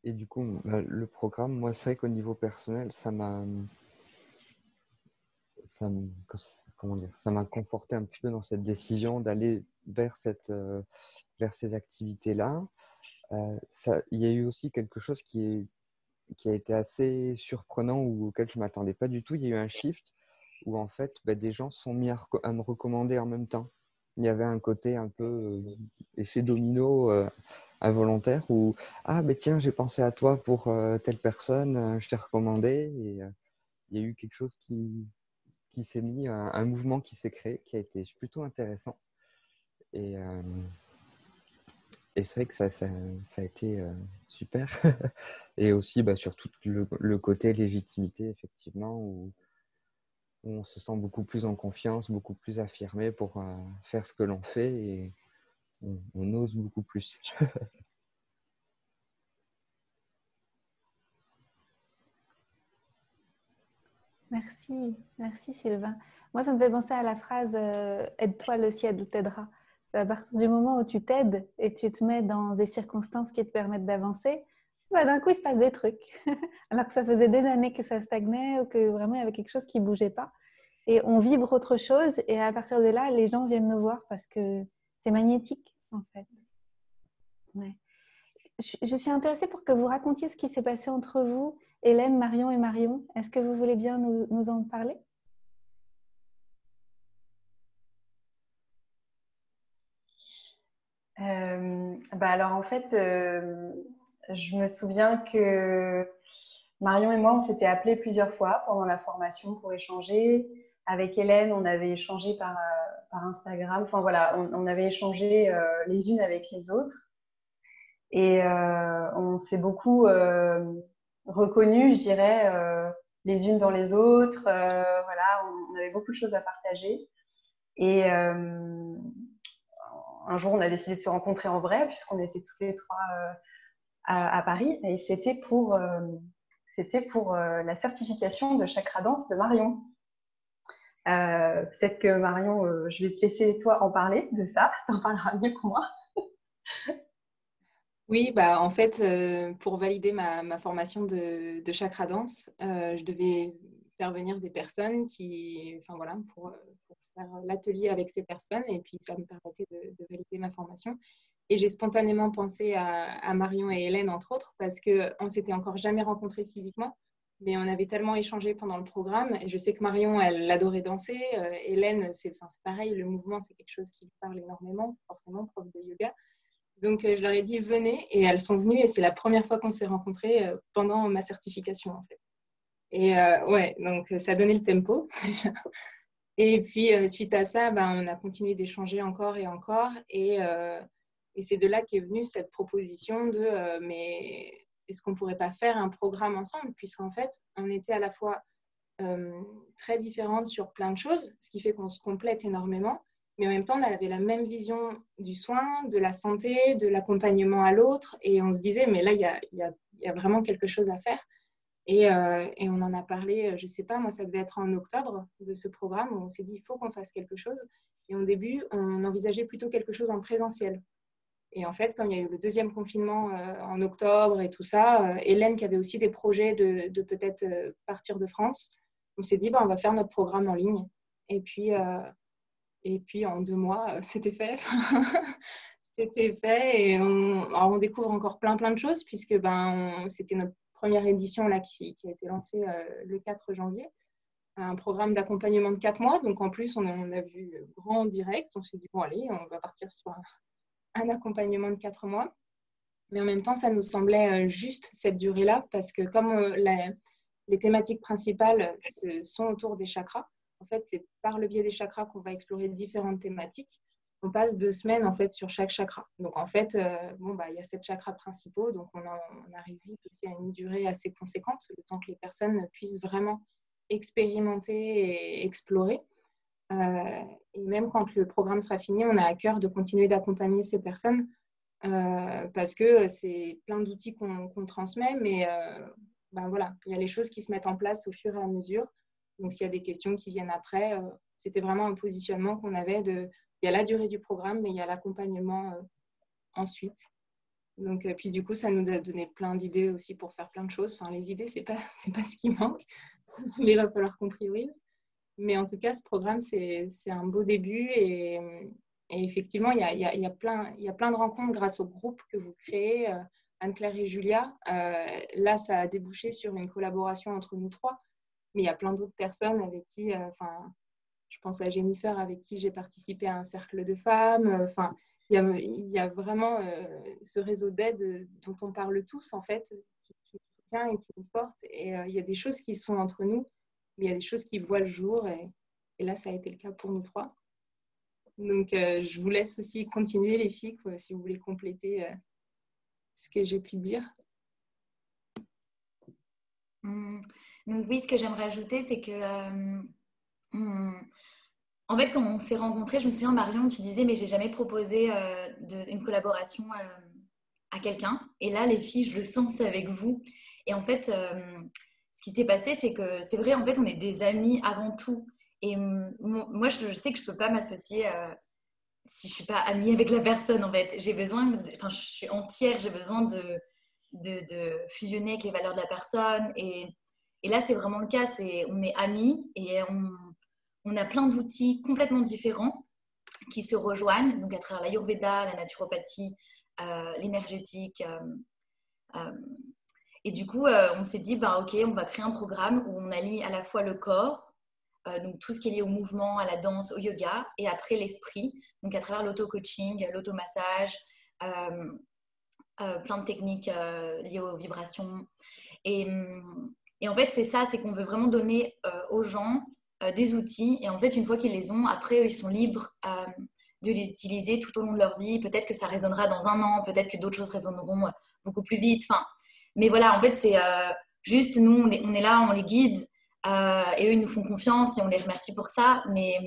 Et du coup, le programme, moi, c'est vrai qu'au niveau personnel, comment dire, ça m'a conforté un petit peu dans cette décision d'aller vers ces activités-là. Il y a eu aussi quelque chose qui a été assez surprenant ou auquel je ne m'attendais pas du tout. Il y a eu un shift où en fait, des gens se sont mis à me recommander en même temps. Il y avait un côté un peu effet domino involontaire où tiens, j'ai pensé à toi pour telle personne, je t'ai recommandé. Et il y a eu quelque chose qui s'est mis, un mouvement qui s'est créé, qui a été plutôt intéressant. Et c'est vrai que ça a été super. Et aussi, sur tout le côté légitimité, effectivement, où on se sent beaucoup plus en confiance, beaucoup plus affirmé pour faire ce que l'on fait et on ose beaucoup plus. Merci Sylvain. Moi, ça me fait penser à la phrase aide-toi, le ciel t'aidera. À partir du moment où tu t'aides et tu te mets dans des circonstances qui te permettent d'avancer, d'un coup, il se passe des trucs. Alors que ça faisait des années que ça stagnait ou que vraiment il y avait quelque chose qui ne bougeait pas. Et on vibre autre chose et à partir de là, les gens viennent nous voir parce que c'est magnétique, en fait. Ouais. Je suis intéressée pour que vous racontiez ce qui s'est passé entre vous, Hélène, Marion et Marion. Est-ce que vous voulez bien nous en parler ? Alors en fait, je me souviens que Marion et moi, on s'était appelés plusieurs fois pendant la formation pour échanger. Avec Hélène, on avait échangé par Instagram. Enfin voilà, on avait échangé les unes avec les autres. Et on s'est beaucoup reconnus, je dirais, les unes dans les autres. Voilà, on avait beaucoup de choses à partager. Et un jour, on a décidé de se rencontrer en vrai, puisqu'on était toutes les trois à Paris. Et c'était pour la certification de chakra danse de Marion. Peut-être que Marion, je vais te laisser toi en parler de ça. Tu en parleras mieux que moi. Oui, en fait, pour valider ma formation de chakra danse, je devais faire venir des personnes pour faire l'atelier avec ces personnes et puis ça me permettait de valider ma formation. Et j'ai spontanément pensé à Marion et Hélène, entre autres, parce qu'on ne s'était encore jamais rencontrés physiquement, mais on avait tellement échangé pendant le programme. Et je sais que Marion, elle adorait danser. Hélène, c'est pareil, le mouvement, c'est quelque chose qui lui parle énormément, forcément, prof de yoga. Donc, je leur ai dit, venez, et elles sont venues, et c'est la première fois qu'on s'est rencontrés pendant ma certification, en fait. Et ouais, donc ça a donné le tempo. Et puis, suite à ça, on a continué d'échanger encore et encore, et c'est de là qu'est venue cette proposition de mais est-ce qu'on ne pourrait pas faire un programme ensemble, puisqu'en fait, on était à la fois très différentes sur plein de choses, ce qui fait qu'on se complète énormément. Mais en même temps, on avait la même vision du soin, de la santé, de l'accompagnement à l'autre. Et on se disait, mais là, il y a vraiment quelque chose à faire. Et on en a parlé, je ne sais pas, moi, ça devait être en octobre de ce programme où on s'est dit, il faut qu'on fasse quelque chose. Et au début, on envisageait plutôt quelque chose en présentiel. Et en fait, comme il y a eu le deuxième confinement en octobre et tout ça, Hélène, qui avait aussi des projets de peut-être partir de France, on s'est dit, on va faire notre programme en ligne. Et puis en 2 mois, c'était fait. C'était fait et on découvre encore plein de choses puisque c'était notre première édition là, qui a été lancée le 4 janvier. Un programme d'accompagnement de 4 mois. Donc en plus, on a vu grand en direct. On s'est dit, bon allez, on va partir sur un accompagnement de 4 mois. Mais en même temps, ça nous semblait juste cette durée-là parce que comme les thématiques principales sont autour des chakras, en fait, c'est par le biais des chakras qu'on va explorer différentes thématiques. On passe 2 semaines en fait sur chaque chakra. Donc en fait, il y a 7 chakras principaux, donc on arrive vite aussi à une durée assez conséquente, le temps que les personnes puissent vraiment expérimenter et explorer. Et même quand le programme sera fini, on a à cœur de continuer d'accompagner ces personnes parce que c'est plein d'outils qu'on transmet, mais voilà, il y a les choses qui se mettent en place au fur et à mesure. Donc, s'il y a des questions qui viennent après, c'était vraiment un positionnement qu'on avait il y a la durée du programme, mais il y a l'accompagnement ensuite. Donc, puis du coup, ça nous a donné plein d'idées aussi pour faire plein de choses. Enfin, les idées, c'est pas ce qui manque, mais il va falloir qu'on priorise. Mais en tout cas, ce programme, c'est un beau début et effectivement, il y a plein de rencontres grâce au groupe que vous créez, Anne-Claire et Julia. Là, ça a débouché sur une collaboration entre nous trois, mais il y a plein d'autres personnes avec qui, je pense à Jennifer, avec qui j'ai participé à un cercle de femmes. Il y a vraiment ce réseau d'aide dont on parle tous, en fait, qui nous soutient et qui nous porte. Et il y a des choses qui sont entre nous, mais il y a des choses qui voient le jour. Et là, ça a été le cas pour nous trois. Donc, je vous laisse aussi continuer, les filles, quoi, si vous voulez compléter ce que j'ai pu dire. Donc oui, ce que j'aimerais ajouter, c'est que en fait, quand on s'est rencontrés, je me souviens, Marion, tu disais, mais j'ai jamais proposé une collaboration à quelqu'un. Et là, les filles, je le sens, c'est avec vous. Et en fait, ce qui s'est passé, c'est que c'est vrai, en fait, on est des amis avant tout. Et moi, je sais que je peux pas m'associer si je suis pas amie avec la personne, en fait. J'ai besoin, je suis entière, j'ai besoin de fusionner avec les valeurs de la personne. Et là, c'est vraiment le cas. On est amis et on a plein d'outils complètement différents qui se rejoignent, donc à travers l'Ayurveda, la naturopathie, l'énergétique. Et du coup, on s'est dit, ok, on va créer un programme où on allie à la fois le corps, donc tout ce qui est lié au mouvement, à la danse, au yoga, et après l'esprit, donc à travers l'auto-coaching, l'automassage, plein de techniques liées aux vibrations. Et en fait, c'est ça, c'est qu'on veut vraiment donner aux gens des outils. Et en fait, une fois qu'ils les ont, après, eux, ils sont libres de les utiliser tout au long de leur vie. Peut-être que ça résonnera dans un an, peut-être que d'autres choses résonneront beaucoup plus vite. Mais voilà, en fait, c'est juste, nous, on est là, on les guide. Et eux, ils nous font confiance et on les remercie pour ça. Mais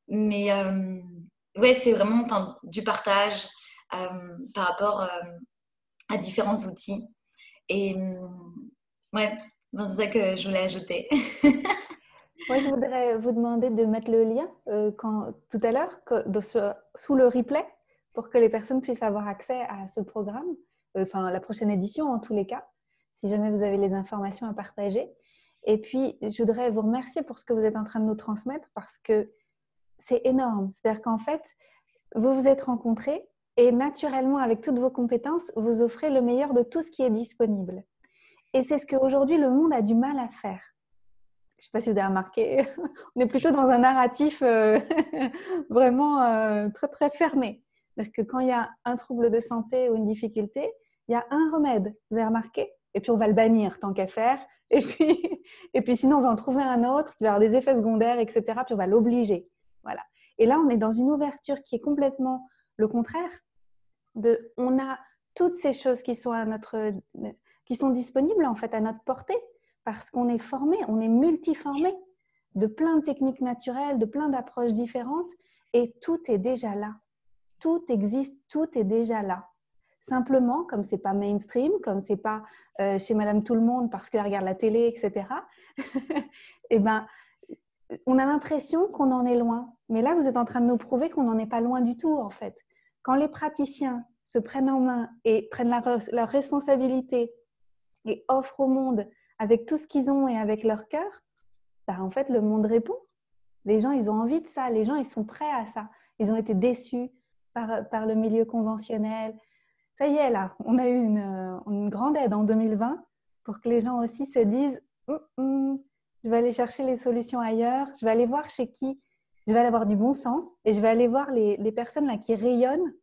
ouais, c'est vraiment du partage par rapport à différents outils. Et ouais, c'est ça que je voulais ajouter. Moi, je voudrais vous demander de mettre le lien tout à l'heure sous le replay pour que les personnes puissent avoir accès à ce programme, la prochaine édition en tous les cas, si jamais vous avez les informations à partager. Et puis, je voudrais vous remercier pour ce que vous êtes en train de nous transmettre parce que c'est énorme. C'est-à-dire qu'en fait, vous vous êtes rencontrés et naturellement, avec toutes vos compétences, vous offrez le meilleur de tout ce qui est disponible. Et c'est ce qu'aujourd'hui, le monde a du mal à faire. Je ne sais pas si vous avez remarqué, on est plutôt dans un narratif vraiment très, très fermé. C'est-à-dire que quand il y a un trouble de santé ou une difficulté, il y a un remède, vous avez remarqué? Et puis, on va le bannir tant qu'à faire. Et puis, sinon, on va en trouver un autre qui va avoir des effets secondaires, etc. Puis, on va l'obliger. Voilà. Et là, on est dans une ouverture qui est complètement le contraire. On a toutes ces choses qui sont disponibles en fait à notre portée parce qu'on est formé, on est multiformé de plein de techniques naturelles, de plein d'approches différentes et tout est déjà là. Tout existe, tout est déjà là. Simplement, comme c'est pas mainstream, comme c'est pas chez Madame Tout le Monde parce qu'elle regarde la télé, etc. Et on a l'impression qu'on en est loin. Mais là, vous êtes en train de nous prouver qu'on n'en est pas loin du tout, en fait. Quand les praticiens se prennent en main et prennent leur responsabilité et offrent au monde avec tout ce qu'ils ont et avec leur cœur, en fait, le monde répond. Les gens, ils ont envie de ça. Les gens, ils sont prêts à ça. Ils ont été déçus par le milieu conventionnel. Ça y est, là, on a eu une grande aide en 2020 pour que les gens aussi se disent je vais aller chercher les solutions ailleurs, je vais aller voir chez qui je vais aller avoir du bon sens et je vais aller voir les personnes là qui rayonnent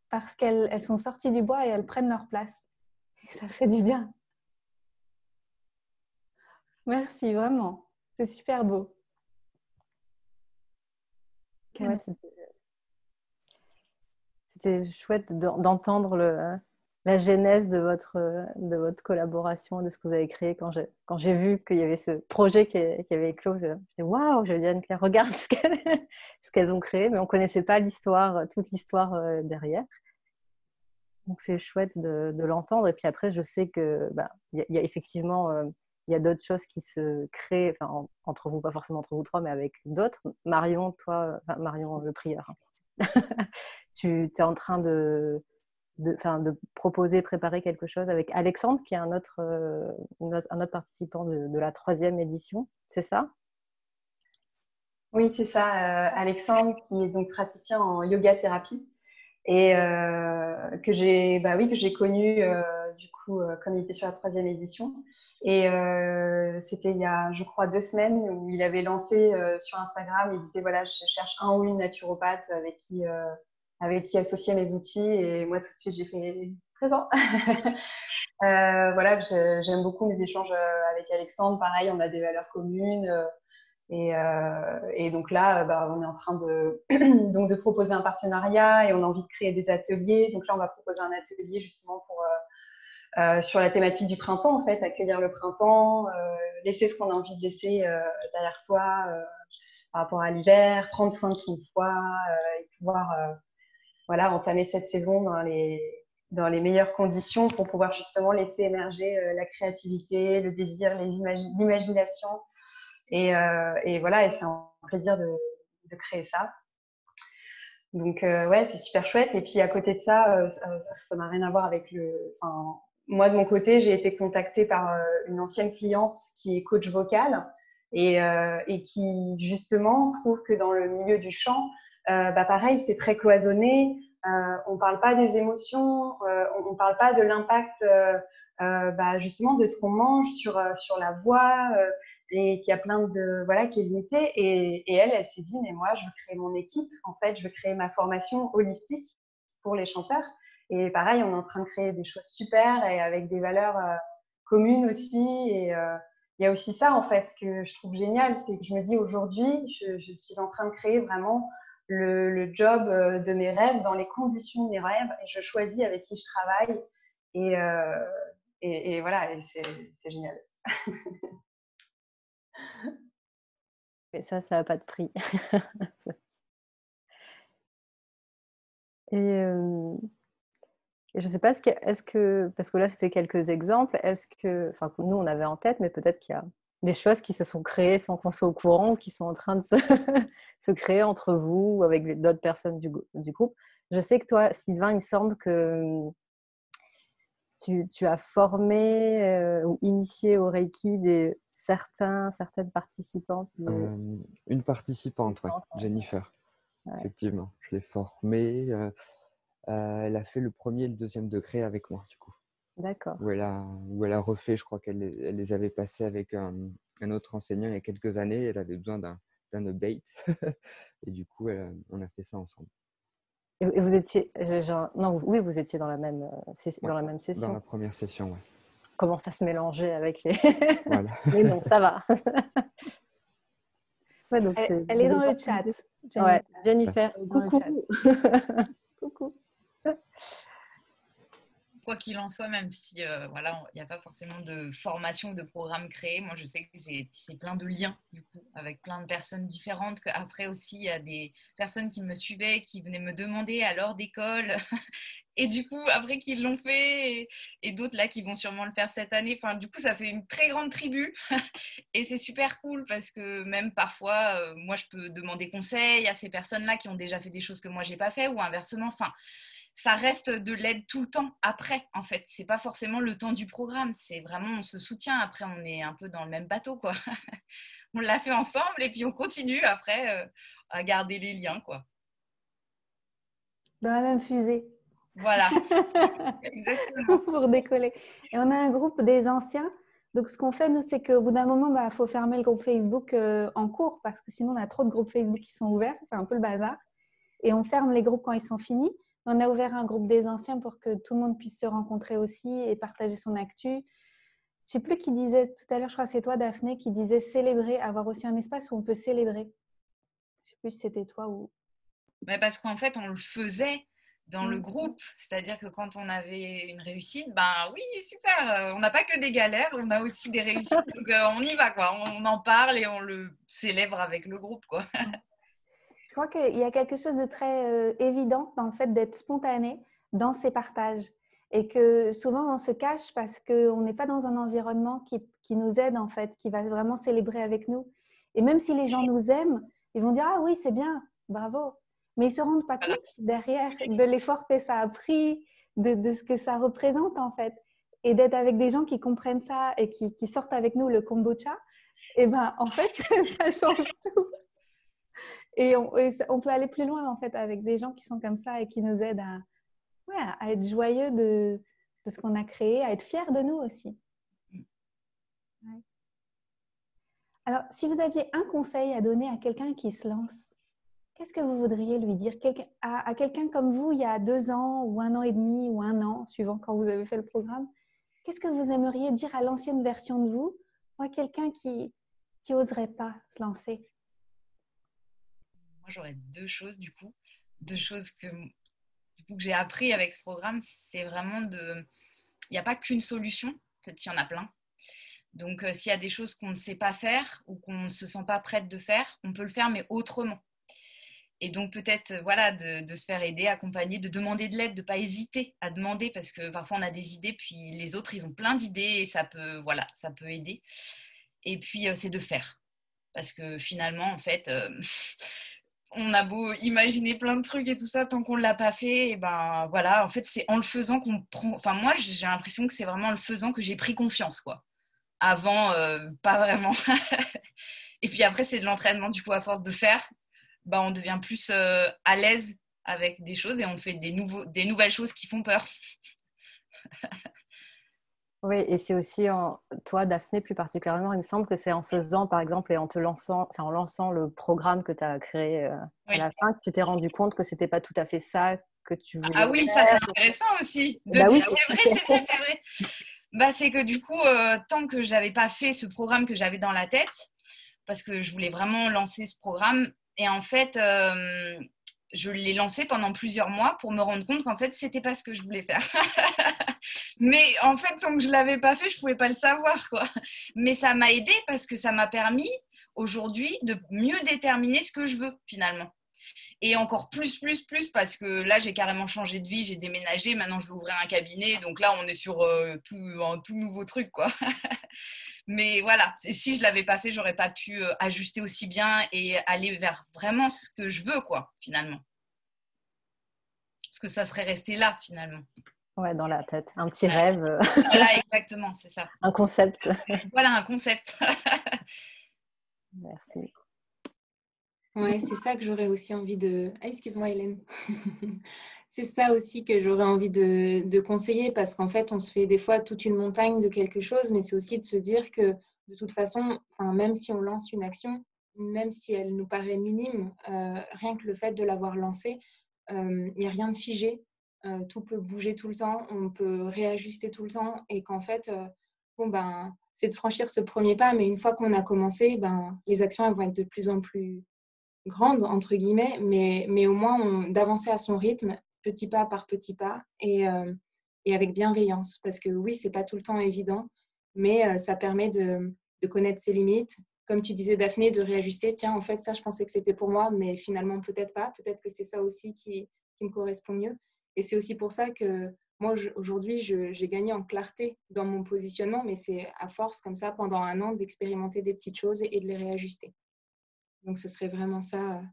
parce qu'elles sont sorties du bois et elles prennent leur place. Et ça fait du bien. Merci, vraiment. C'est super beau. Ouais, c'était chouette d'entendre la genèse de votre collaboration, de ce que vous avez créé. Quand j'ai vu qu'il y avait ce projet qui avait éclos, je me suis dit waouh, je vais dire Anne-Claire, regarde ce qu'elles ont créé, mais on ne connaissait pas toute l'histoire derrière. Donc, c'est chouette de l'entendre. Et puis après, je sais que y a effectivement il y a d'autres choses qui se créent, enfin, entre vous, pas forcément entre vous trois, mais avec d'autres. Marion, toi, enfin, Marion le prieur, hein. Tu es en train de proposer, préparer quelque chose avec Alexandre, qui est un autre participant de la 3e édition, c'est ça? Oui, c'est ça. Alexandre, qui est donc praticien en yoga thérapie et que j'ai connu du coup comme il était sur la 3e édition. Et c'était il y a, je crois, 2 semaines où il avait lancé sur Instagram, il disait voilà, je cherche un ou une naturopathe avec qui associer mes outils. Et moi, tout de suite, j'ai fait présent. Voilà, j'aime beaucoup mes échanges avec Alexandre. Pareil, on a des valeurs communes. Et donc là, on est en train donc de proposer un partenariat et on a envie de créer des ateliers. Donc là, on va proposer un atelier justement sur la thématique du printemps, en fait, accueillir le printemps, laisser ce qu'on a envie de laisser derrière soi par rapport à l'hiver, prendre soin de son foie et pouvoir entamer cette saison dans les meilleures conditions pour pouvoir justement laisser émerger la créativité, le désir, l'imagination. Et voilà, et c'est un plaisir de créer ça. Donc, ouais, c'est super chouette. Et puis, à côté de ça, ça n'a rien à voir avec moi, de mon côté, j'ai été contactée par une ancienne cliente qui est coach vocal et qui, justement, trouve que dans le milieu du chant, pareil, c'est très cloisonné. On ne parle pas des émotions, on ne parle pas de l'impact justement de ce qu'on mange sur la voix et qu'il y a plein qui est limité. Et elle s'est dit, mais moi, je veux créer mon équipe. En fait, je veux créer ma formation holistique pour les chanteurs. Et pareil, on est en train de créer des choses super et avec des valeurs communes aussi. Et il y a aussi ça, en fait, que je trouve génial. C'est que je me dis, aujourd'hui, je suis en train de créer vraiment le job de mes rêves, dans les conditions de mes rêves. Et je choisis avec qui je travaille. Et voilà, et c'est génial. Et ça n'a pas de prix. Et je ne sais pas, est-ce que, parce que là, c'était quelques exemples, nous, on avait en tête, mais peut-être qu'il y a des choses qui se sont créées sans qu'on soit au courant, ou qui sont en train de se créer entre vous ou avec d'autres personnes du groupe. Je sais que toi, Sylvain, il me semble que tu as formé ou initié au Reiki certaines participantes. Une participante, ouais, Jennifer. Ouais. Effectivement, je l'ai formée. Elle a fait le 1er et le 2e degré avec moi, du coup. D'accord. Où elle a refait, je crois qu'elle les avait passés avec un autre enseignant il y a quelques années. Elle avait besoin d'un update. Et du coup, on a fait ça ensemble. Et vous étiez, oui, vous étiez dans la même, dans la même session. Dans la première session, oui. Comment ça se mélangeait avec les... Voilà. Mais non, ça va. Ouais, donc elle est dans le chat. Ouais, Jennifer. Coucou. Coucou. Quoi qu'il en soit, même si il n'y a pas forcément de formation ou de programme créé, moi je sais que j'ai tissé plein de liens du coup, avec plein de personnes différentes. Après aussi, il y a des personnes qui me suivaient, qui venaient me demander à l'heure d'école. Et du coup, après qu'ils l'ont fait, et d'autres là qui vont sûrement le faire cette année. Enfin, du coup, ça fait une très grande tribu. Et c'est super cool parce que même parfois, moi, je peux demander conseil à ces personnes-là qui ont déjà fait des choses que moi, je n'ai pas fait ou inversement. Enfin, ça reste de l'aide tout le temps après, en fait. C'est pas forcément le temps du programme. C'est vraiment, on se soutient. Après, on est un peu dans le même bateau, quoi. On l'a fait ensemble et puis on continue après à garder les liens, quoi. Dans la même fusée. Voilà, exactement. Pour décoller. Et on a un groupe des anciens. Donc, ce qu'on fait, nous, c'est qu'au bout d'un moment, il faut fermer le groupe Facebook en cours parce que sinon, on a trop de groupes Facebook qui sont ouverts. C'est un peu le bazar. Et on ferme les groupes quand ils sont finis. On a ouvert un groupe des anciens pour que tout le monde puisse se rencontrer aussi et partager son actu. Je ne sais plus qui disait tout à l'heure, je crois que c'est toi, Daphné, qui disait célébrer, avoir aussi un espace où on peut célébrer. Je ne sais plus si c'était toi ou… Mais parce qu'en fait, on le faisait dans le groupe. C'est-à-dire que quand on avait une réussite, oui, super, on n'a pas que des galères, on a aussi des réussites. Donc, on y va, quoi. On en parle et on le célèbre avec le groupe, quoi. Je crois qu'il y a quelque chose de très évident dans le fait d'être spontané, dans ces partages. Et que souvent, on se cache parce qu'on n'est pas dans un environnement qui nous aide, en fait, qui va vraiment célébrer avec nous. Et même si les gens nous aiment, ils vont dire « Ah oui, c'est bien, bravo ». Mais ils ne se rendent pas compte derrière de l'effort que ça a pris, de ce que ça représente, en fait. Et d'être avec des gens qui comprennent ça et qui sortent avec nous le kombucha, et ben, en fait, ça change tout. Et on peut aller plus loin, en fait, avec des gens qui sont comme ça et qui nous aident à être joyeux de ce qu'on a créé, à être fiers de nous aussi. Ouais. Alors, si vous aviez un conseil à donner à quelqu'un qui se lance, qu'est-ce que vous voudriez lui dire à quelqu'un comme vous, il y a 2 ans ou 1 an et demi ou 1 an, suivant quand vous avez fait le programme? Qu'est-ce que vous aimeriez dire à l'ancienne version de vous ou à quelqu'un qui n'oserait pas se lancer? Moi, j'aurais 2 choses du coup. 2 choses que j'ai appris avec ce programme, c'est vraiment il n'y a pas qu'une solution. En fait, il y en a plein. Donc, s'il y a des choses qu'on ne sait pas faire ou qu'on ne se sent pas prête de faire, on peut le faire, mais autrement. Et donc, peut-être de se faire aider, accompagner, de demander de l'aide, de ne pas hésiter à demander, parce que parfois, on a des idées, puis les autres, ils ont plein d'idées et ça peut aider. Et puis, c'est de faire. Parce que finalement, en fait, on a beau imaginer plein de trucs et tout ça, tant qu'on ne l'a pas fait, et ben voilà, en fait, c'est en le faisant qu'on prend... Enfin, moi, j'ai l'impression que c'est vraiment en le faisant que j'ai pris confiance, quoi. Avant, pas vraiment. Et puis après, c'est de l'entraînement, du coup, à force de faire, ben, on devient plus à l'aise avec des choses et on fait des nouvelles choses qui font peur. Oui, et c'est aussi, toi, Daphné, plus particulièrement, il me semble que c'est en faisant, par exemple, et en lançant le programme que tu as créé à la fin, que tu t'es rendu compte que ce n'était pas tout à fait ça que tu voulais faire. Ah oui, ça, c'est intéressant aussi. De dire, oui, c'est vrai. Bah, c'est que du coup, tant que je n'avais pas fait ce programme que j'avais dans la tête, parce que je voulais vraiment lancer ce programme, et en fait, je l'ai lancé pendant plusieurs mois pour me rendre compte qu'en fait, ce n'était pas ce que je voulais faire. Mais en fait, tant que je ne l'avais pas fait, je ne pouvais pas le savoir, quoi. Mais ça m'a aidée parce que ça m'a permis aujourd'hui de mieux déterminer ce que je veux finalement. Et encore plus, parce que là, j'ai carrément changé de vie, j'ai déménagé, maintenant je vais ouvrir un cabinet, donc là, on est sur un tout nouveau truc, quoi. Mais voilà, si je ne l'avais pas fait, je n'aurais pas pu ajuster aussi bien et aller vers vraiment ce que je veux, quoi, finalement. Parce que ça serait resté là, finalement. Ouais, dans la tête. Un petit rêve. Voilà, exactement, c'est ça. Un concept. Voilà, un concept. Merci. Ouais, c'est ça que j'aurais aussi envie de... Ah, excuse-moi, Hélène. C'est ça aussi que j'aurais envie de conseiller parce qu'en fait, on se fait des fois toute une montagne de quelque chose, mais c'est aussi de se dire que de toute façon, même si on lance une action, même si elle nous paraît minime, rien que le fait de l'avoir lancée, il n'y a rien de figé. Tout peut bouger tout le temps, on peut réajuster tout le temps et qu'en fait, c'est de franchir ce premier pas, mais une fois qu'on a commencé, les actions elles vont être de plus en plus grandes, entre guillemets, mais au moins d'avancer à son rythme, petit pas par petit pas et avec bienveillance. Parce que oui, ce n'est pas tout le temps évident, mais ça permet de connaître ses limites. Comme tu disais, Daphné, de réajuster. Tiens, en fait, ça, je pensais que c'était pour moi, mais finalement, peut-être pas. Peut-être que c'est ça aussi qui me correspond mieux. Et c'est aussi pour ça que moi, aujourd'hui, j'ai gagné en clarté dans mon positionnement, mais c'est à force, comme ça, pendant 1 an, d'expérimenter des petites choses et de les réajuster. Donc, ce serait vraiment ça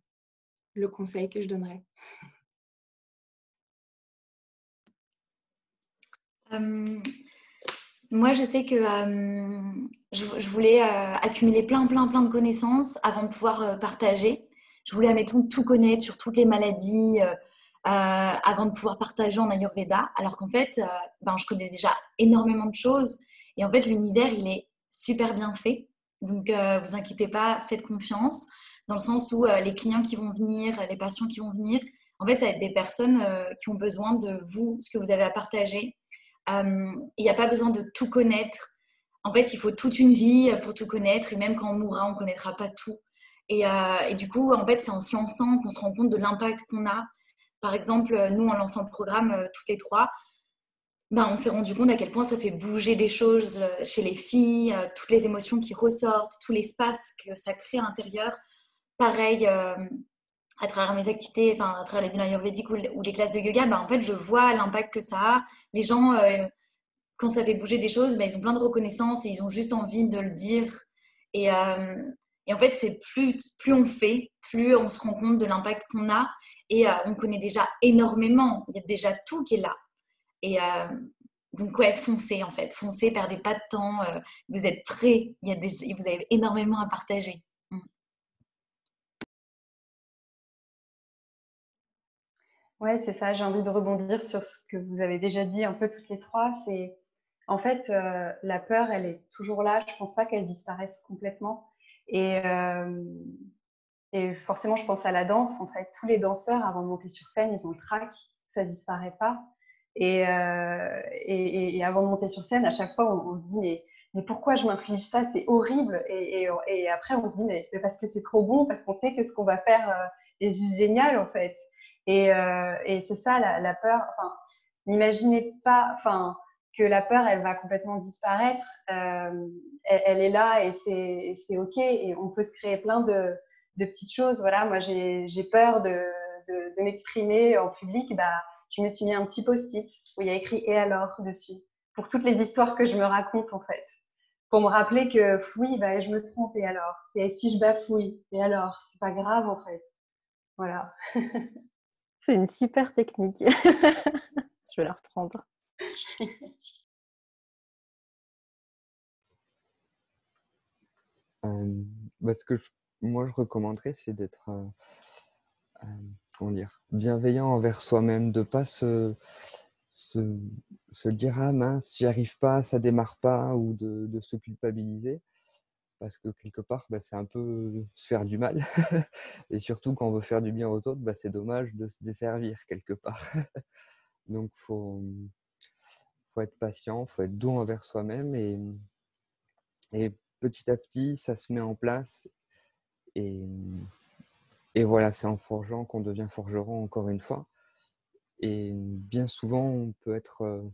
le conseil que je donnerais. Moi, je sais que je voulais accumuler plein de connaissances avant de pouvoir partager. Je voulais, admettons, tout connaître sur toutes les maladies avant de pouvoir partager en Ayurveda. Alors qu'en fait, je connais déjà énormément de choses. Et en fait, l'univers, il est super bien fait. Donc, vous inquiétez pas, faites confiance. Dans le sens où les clients qui vont venir, les patients qui vont venir, en fait, ça va être des personnes qui ont besoin de vous, ce que vous avez à partager. Il n'y a pas besoin de tout connaître. En fait, il faut toute une vie pour tout connaître. Et même quand on mourra, on ne connaîtra pas tout. Et du coup, en fait, c'est en se lançant qu'on se rend compte de l'impact qu'on a. Par exemple, nous, en lançant le programme, toutes les 3, on s'est rendu compte à quel point ça fait bouger des choses chez les filles, toutes les émotions qui ressortent, tout l'espace que ça crée à l'intérieur. Pareil, à travers mes activités, enfin à travers les bilans ayurvédiques ou les classes de yoga, en fait, je vois l'impact que ça a. Les gens, quand ça fait bouger des choses, ils ont plein de reconnaissance et ils ont juste envie de le dire. Et, et en fait, c'est plus on fait, plus on se rend compte de l'impact qu'on a. Et on connaît déjà énormément. Il y a déjà tout qui est là. Et donc, ouais, foncez en fait. Foncez, perdez pas de temps. Vous êtes prêts. Vous avez énormément à partager. Ouais, c'est ça. J'ai envie de rebondir sur ce que vous avez déjà dit un peu toutes les trois. C'est en fait la peur, elle est toujours là. Je pense pas qu'elle disparaisse complètement. Et, euh, et forcément, je pense à la danse. En fait, tous les danseurs avant de monter sur scène, ils ont le trac. Ça disparaît pas. Et avant de monter sur scène, à chaque fois, on se dit mais pourquoi je m'inflige ça? C'est horrible. Et après, on se dit mais parce que c'est trop bon, parce qu'on sait que ce qu'on va faire est juste génial en fait. Et c'est ça la peur. Enfin, n'imaginez pas, enfin, que la peur, elle va complètement disparaître. Elle est là et c'est ok. Et on peut se créer plein de petites choses. Voilà, moi j'ai peur de m'exprimer en public. Je me suis mis un petit post-it où il y a écrit et alors dessus pour toutes les histoires que je me raconte en fait. Pour me rappeler que oui, je me trompe et alors. Et si je bafouille et alors, c'est pas grave en fait. Voilà. C'est une super technique. Je vais la reprendre. Ce que moi je recommanderais, c'est d'être comment dire, bienveillant envers soi-même, de pas se dire ah mince, j'y arrive pas, ça démarre pas, ou de se culpabiliser, parce que quelque part c'est un peu se faire du mal. Et surtout quand on veut faire du bien aux autres, c'est dommage de se desservir quelque part. Donc faut être patient, faut être doux envers soi-même, et petit à petit ça se met en place. Et voilà, c'est en forgeant qu'on devient forgeron, encore une fois. Et bien souvent, on peut être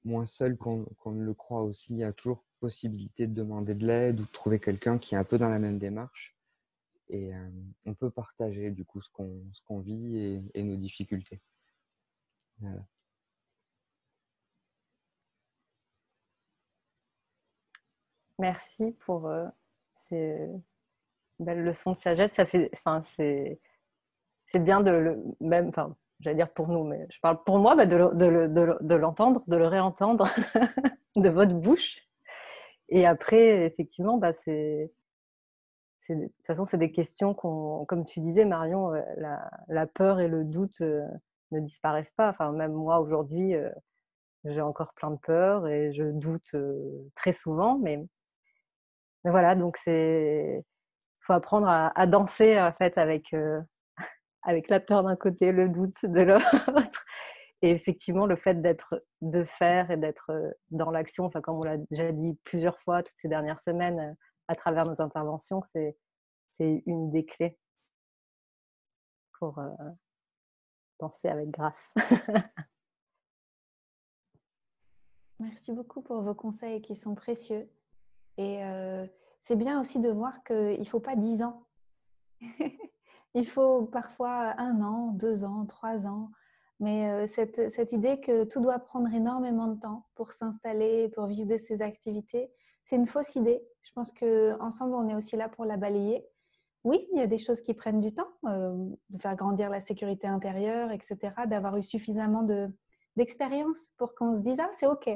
moins seul qu'on ne le croit aussi. Il y a toujours possibilité de demander de l'aide ou de trouver quelqu'un qui est un peu dans la même démarche. Et on peut partager du coup ce qu'on vit et nos difficultés. Voilà. Merci pour ces belles leçons de sagesse. Ça fait, c'est bien même, j'allais dire pour nous, mais je parle pour moi, de l'entendre, de le réentendre de votre bouche. Et après, effectivement, de toute façon, c'est des questions comme tu disais, Marion, la peur et le doute ne disparaissent pas. Enfin, même moi, aujourd'hui, j'ai encore plein de peurs et je doute très souvent. Mais voilà, donc il faut apprendre à danser en fait avec la peur d'un côté, le doute de l'autre. Et effectivement, le fait de faire et d'être dans l'action, enfin, comme on l'a déjà dit plusieurs fois toutes ces dernières semaines à travers nos interventions, c'est une des clés pour danser avec grâce. Merci beaucoup pour vos conseils qui sont précieux. Et c'est bien aussi de voir qu'il ne faut pas 10 ans. Il faut parfois 1 an, 2 ans, 3 ans. Mais cette idée que tout doit prendre énormément de temps pour s'installer, pour vivre de ces activités, c'est une fausse idée. Je pense qu'ensemble, on est aussi là pour la balayer. Oui, il y a des choses qui prennent du temps, de faire grandir la sécurité intérieure, etc., d'avoir eu suffisamment d'expérience pour qu'on se dise « Ah, c'est OK ».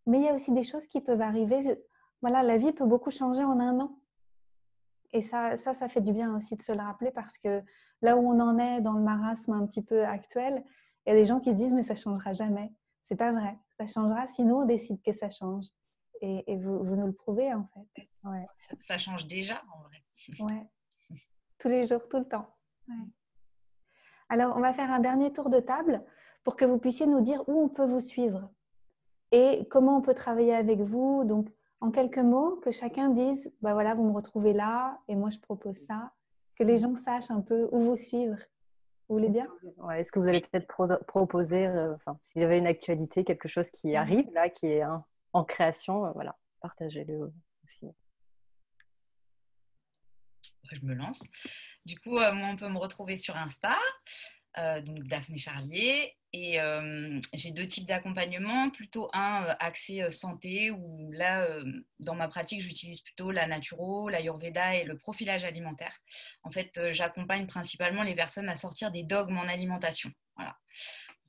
Mais il y a aussi des choses qui peuvent arriver. Voilà, la vie peut beaucoup changer en 1 an. Et ça fait du bien aussi de se le rappeler parce que là où on en est dans le marasme un petit peu actuel, il y a des gens qui se disent mais ça ne changera jamais. C'est pas vrai. Ça changera si nous on décide que ça change. Et vous nous le prouvez en fait. Ouais. Ça change déjà en vrai. Ouais. Tous les jours, tout le temps. Ouais. Alors on va faire un dernier tour de table pour que vous puissiez nous dire où on peut vous suivre et comment on peut travailler avec vous. Donc en quelques mots, que chacun dise, voilà, vous me retrouvez là et moi je propose ça, que les gens sachent un peu où vous suivre. Vous voulez dire ? Ouais, est-ce que vous allez peut-être proposer, s'il y avait une actualité, quelque chose qui arrive là, qui est en création, voilà, partagez-le aussi. Je me lance. Du coup, moi, on peut me retrouver sur Insta, donc Daphné Charlier. Et j'ai 2 types d'accompagnement, plutôt un axé santé, où là, dans ma pratique, j'utilise plutôt la naturo, l'ayurveda et le profilage alimentaire. En fait, j'accompagne principalement les personnes à sortir des dogmes en alimentation. Voilà.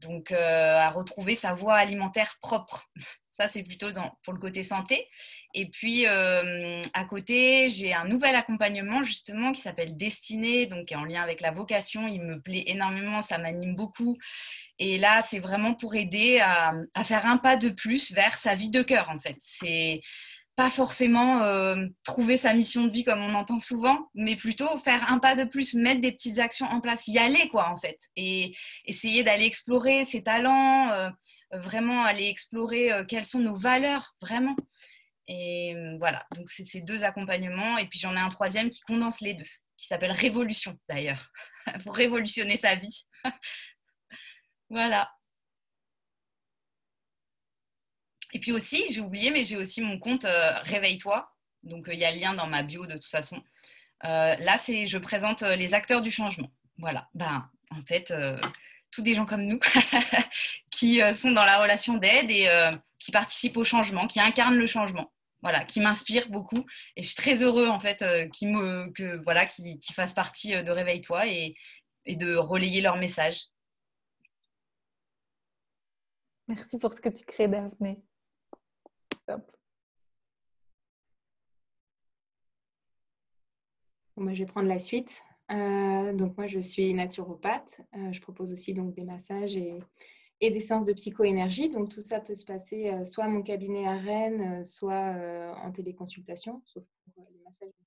Donc, à retrouver sa voie alimentaire propre. Ça, c'est plutôt pour le côté santé. Et puis, à côté, j'ai un nouvel accompagnement, justement, qui s'appelle Destinée, donc qui est en lien avec la vocation. Il me plaît énormément, ça m'anime beaucoup. Et là, c'est vraiment pour aider à faire un pas de plus vers sa vie de cœur, en fait. C'est pas forcément trouver sa mission de vie comme on entend souvent, mais plutôt faire un pas de plus, mettre des petites actions en place, y aller quoi en fait, et essayer d'aller explorer ses talents, vraiment aller explorer quelles sont nos valeurs vraiment. Et voilà, donc c'est ces 2 accompagnements, et puis j'en ai un troisième qui condense les 2, qui s'appelle Révolution d'ailleurs, pour révolutionner sa vie. Voilà. Et puis aussi, j'ai oublié, mais j'ai aussi mon compte Réveille-toi. Donc, il y a le lien dans ma bio de toute façon. Là, je présente les acteurs du changement. Voilà. Ben, en fait, tous des gens comme nous qui sont dans la relation d'aide et qui participent au changement, qui incarnent le changement. Voilà, qui m'inspirent beaucoup. Et je suis très heureux, en fait, qu'ils fassent partie de Réveille-toi et de relayer leur message. Merci pour ce que tu crées, Daphné. Top. Moi, je vais prendre la suite. Donc, moi, je suis naturopathe. Je propose aussi donc, des massages et des séances de psychoénergie. Donc, tout ça peut se passer soit à mon cabinet à Rennes, soit en téléconsultation, sauf pour les massages, bien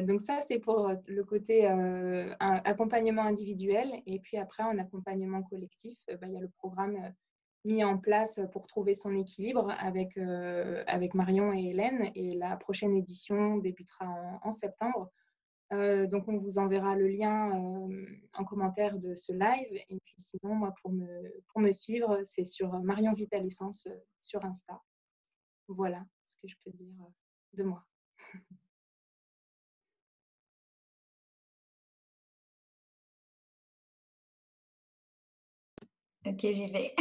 sûr. Donc, ça, c'est pour le côté accompagnement individuel. Et puis après, en accompagnement collectif, il y a le programme mis en place pour trouver son équilibre avec Marion et Hélène. Et la prochaine édition débutera en septembre. Donc, on vous enverra le lien en commentaire de ce live. Et puis sinon, moi, pour me suivre, c'est sur Marion Vital Essence sur Insta. Voilà ce que je peux dire de moi. Ok, j'y vais.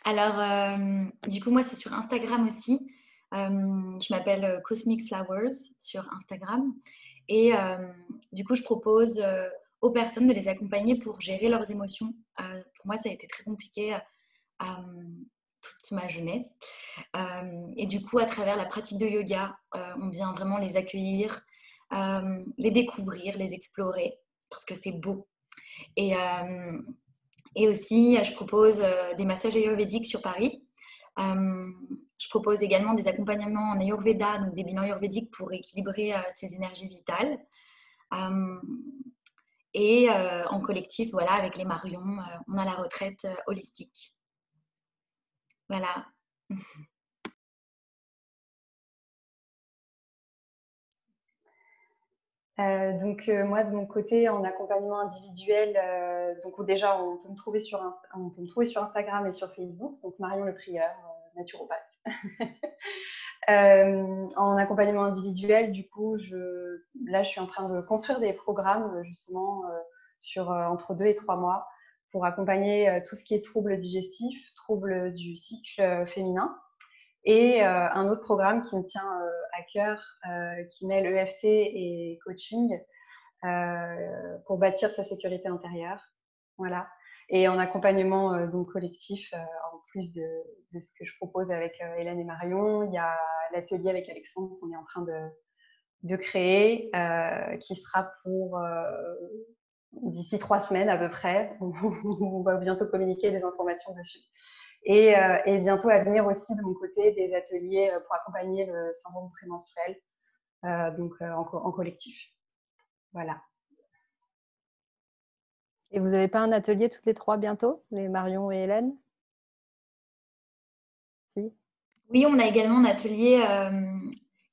Alors, du coup, moi, c'est sur Instagram aussi. Je m'appelle Cosmic Flowers sur Instagram. Et du coup, je propose aux personnes de les accompagner pour gérer leurs émotions. Pour moi, ça a été très compliqué toute ma jeunesse. Et du coup, à travers la pratique de yoga, on vient vraiment les accueillir, les découvrir, les explorer, parce que c'est beau. Et aussi, je propose des massages ayurvédiques sur Paris. Je propose également des accompagnements en Ayurveda, donc des bilans ayurvédiques pour équilibrer ses énergies vitales. Et en collectif, voilà, avec les Marion, on a la retraite holistique. Voilà. Moi, de mon côté, en accompagnement individuel, donc déjà, on peut me trouver sur Instagram et sur Facebook, donc Marion Le Prieur, naturopathe. En accompagnement individuel, du coup, là, je suis en train de construire des programmes, justement, sur entre 2 et 3 mois, pour accompagner tout ce qui est troubles digestifs, troubles du cycle féminin. Et un autre programme qui me tient à cœur, qui mêle EFT et coaching pour bâtir sa sécurité intérieure. Voilà. Et en accompagnement donc collectif, en plus de ce que je propose avec Hélène et Marion, il y a l'atelier avec Alexandre qu'on est en train de créer, qui sera pour d'ici 3 semaines à peu près. On va bientôt communiquer des informations dessus. Et bientôt à venir aussi de mon côté des ateliers pour accompagner le syndrome prémenstruel, en collectif. Voilà. Et vous n'avez pas un atelier toutes les 3 bientôt, les Marion et Hélène? Si. Oui, on a également un atelier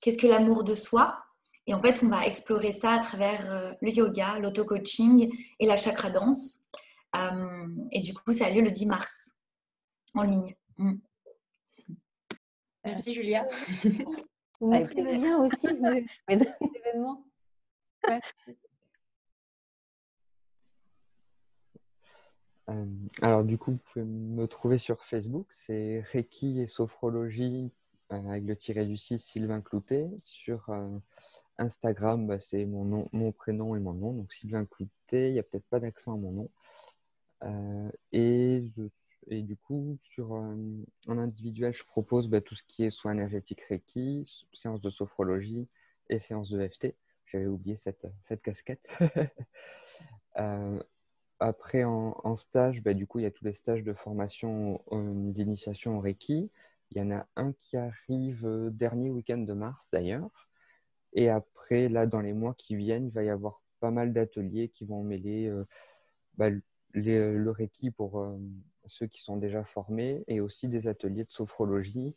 Qu'est-ce que l'amour de soi? Et en fait, on va explorer ça à travers le yoga, l'auto-coaching et la chakra danse. Et du coup, ça a lieu le 10 mars en ligne. Merci Julia. Vous mettrez le lien aussi de l'événement. Merci. Alors du coup, vous pouvez me trouver sur Facebook, c'est Reiki et Sophrologie avec le tiret du 6 Sylvain Cloutet. Sur Instagram, bah, c'est mon nom, mon prénom et mon nom, donc Sylvain Cloutet, il n'y a peut-être pas d'accent à mon nom. Et du coup, en individuel, je propose bah, tout ce qui est soins énergétiques Reiki, séances de sophrologie et séances de FT. J'avais oublié cette casquette. Après, en stage, bah, du coup, il y a tous les stages de formation d'initiation au Reiki. Il y en a un qui arrive dernier week-end de mars d'ailleurs. Et après, là, dans les mois qui viennent, il va y avoir pas mal d'ateliers qui vont mêler bah, le Reiki pour ceux qui sont déjà formés et aussi des ateliers de sophrologie.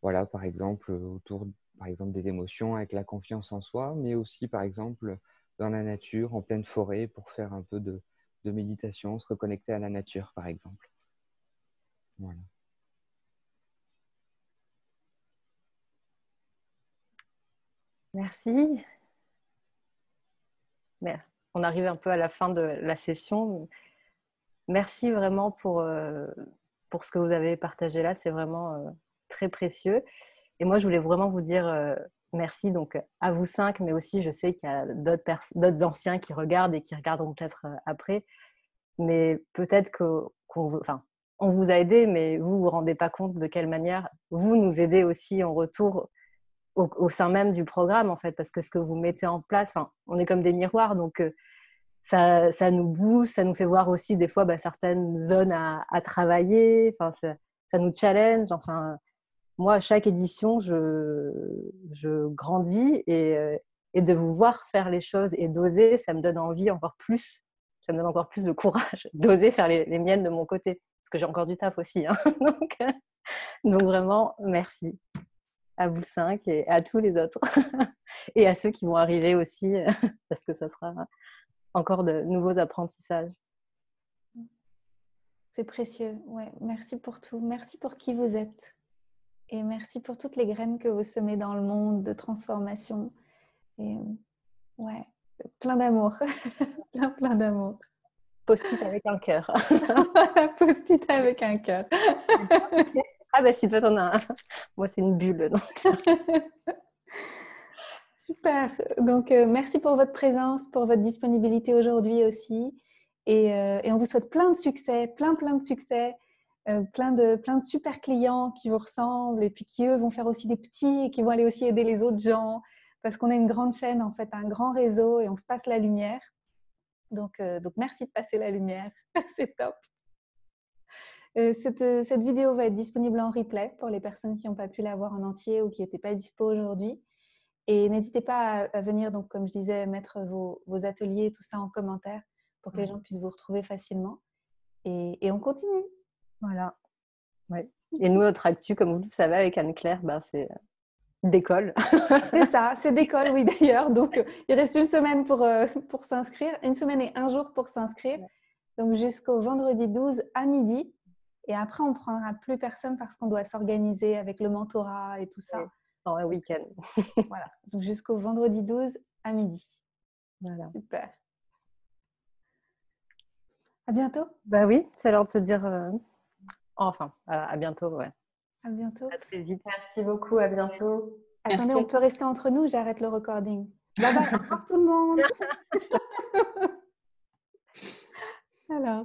Voilà, par exemple, autour par exemple, des émotions avec la confiance en soi, mais aussi, par exemple, dans la nature, en pleine forêt, pour faire un peu de méditation, se reconnecter à la nature, par exemple. Voilà. Merci. On arrive un peu à la fin de la session. Merci vraiment pour ce que vous avez partagé là. C'est vraiment très précieux. Et moi, je voulais vraiment vous dire merci donc, à vous 5, mais aussi je sais qu'il y a d'autres anciens qui regardent et qui regarderont peut-être après. Mais peut-être on vous a aidé, mais vous ne vous rendez pas compte de quelle manière vous nous aidez aussi en retour au sein même du programme, en fait, parce que ce que vous mettez en place, on est comme des miroirs, donc ça nous booste, ça nous fait voir aussi des fois certaines zones à travailler, ça nous challenge. Enfin, moi, à chaque édition, je grandis et de vous voir faire les choses et d'oser, ça me donne envie encore plus, ça me donne encore plus de courage d'oser faire les miennes de mon côté, parce que j'ai encore du taf aussi. Hein. Donc vraiment, merci à vous 5 et à tous les autres et à ceux qui vont arriver aussi, parce que ça sera encore de nouveaux apprentissages. C'est précieux. Ouais. Merci pour tout. Merci pour qui vous êtes. Et merci pour toutes les graines que vous semez dans le monde de transformation. Et ouais, plein d'amour. plein d'amour. Post-it avec un cœur. Post-it avec un cœur. Ah bah si toi t'en as un. Moi c'est une bulle. Donc. Super. Donc merci pour votre présence, pour votre disponibilité aujourd'hui aussi. Et on vous souhaite plein de succès, plein de succès. Plein de super clients qui vous ressemblent et puis qui, eux, vont faire aussi des petits et qui vont aller aussi aider les autres gens parce qu'on est une grande chaîne, en fait, un grand réseau et on se passe la lumière. Donc merci de passer la lumière. C'est top. Cette vidéo va être disponible en replay pour les personnes qui n'ont pas pu la voir en entier ou qui n'étaient pas dispo aujourd'hui. Et n'hésitez pas à venir, donc, comme je disais, mettre vos ateliers et tout ça en commentaire pour que les gens puissent vous retrouver facilement. Et on continue. Voilà. Ouais. Et nous, notre actu, comme vous le savez, avec Anne-Claire, c'est d'école. C'est ça, c'est d'école, oui, d'ailleurs. Donc, il reste une semaine pour s'inscrire, une semaine et un jour pour s'inscrire. Donc, jusqu'au vendredi 12 à midi. Et après, on ne prendra plus personne parce qu'on doit s'organiser avec le mentorat et tout ça. Dans un week-end. Voilà. Donc, jusqu'au vendredi 12 à midi. Voilà. Super. À bientôt. Bah oui, c'est l'heure de se dire... Enfin, à bientôt, ouais. À bientôt. À très vite. Merci beaucoup, à bientôt. Attendez, on peut rester entre nous, j'arrête le recording. Bye bye, au revoir tout le monde. Alors.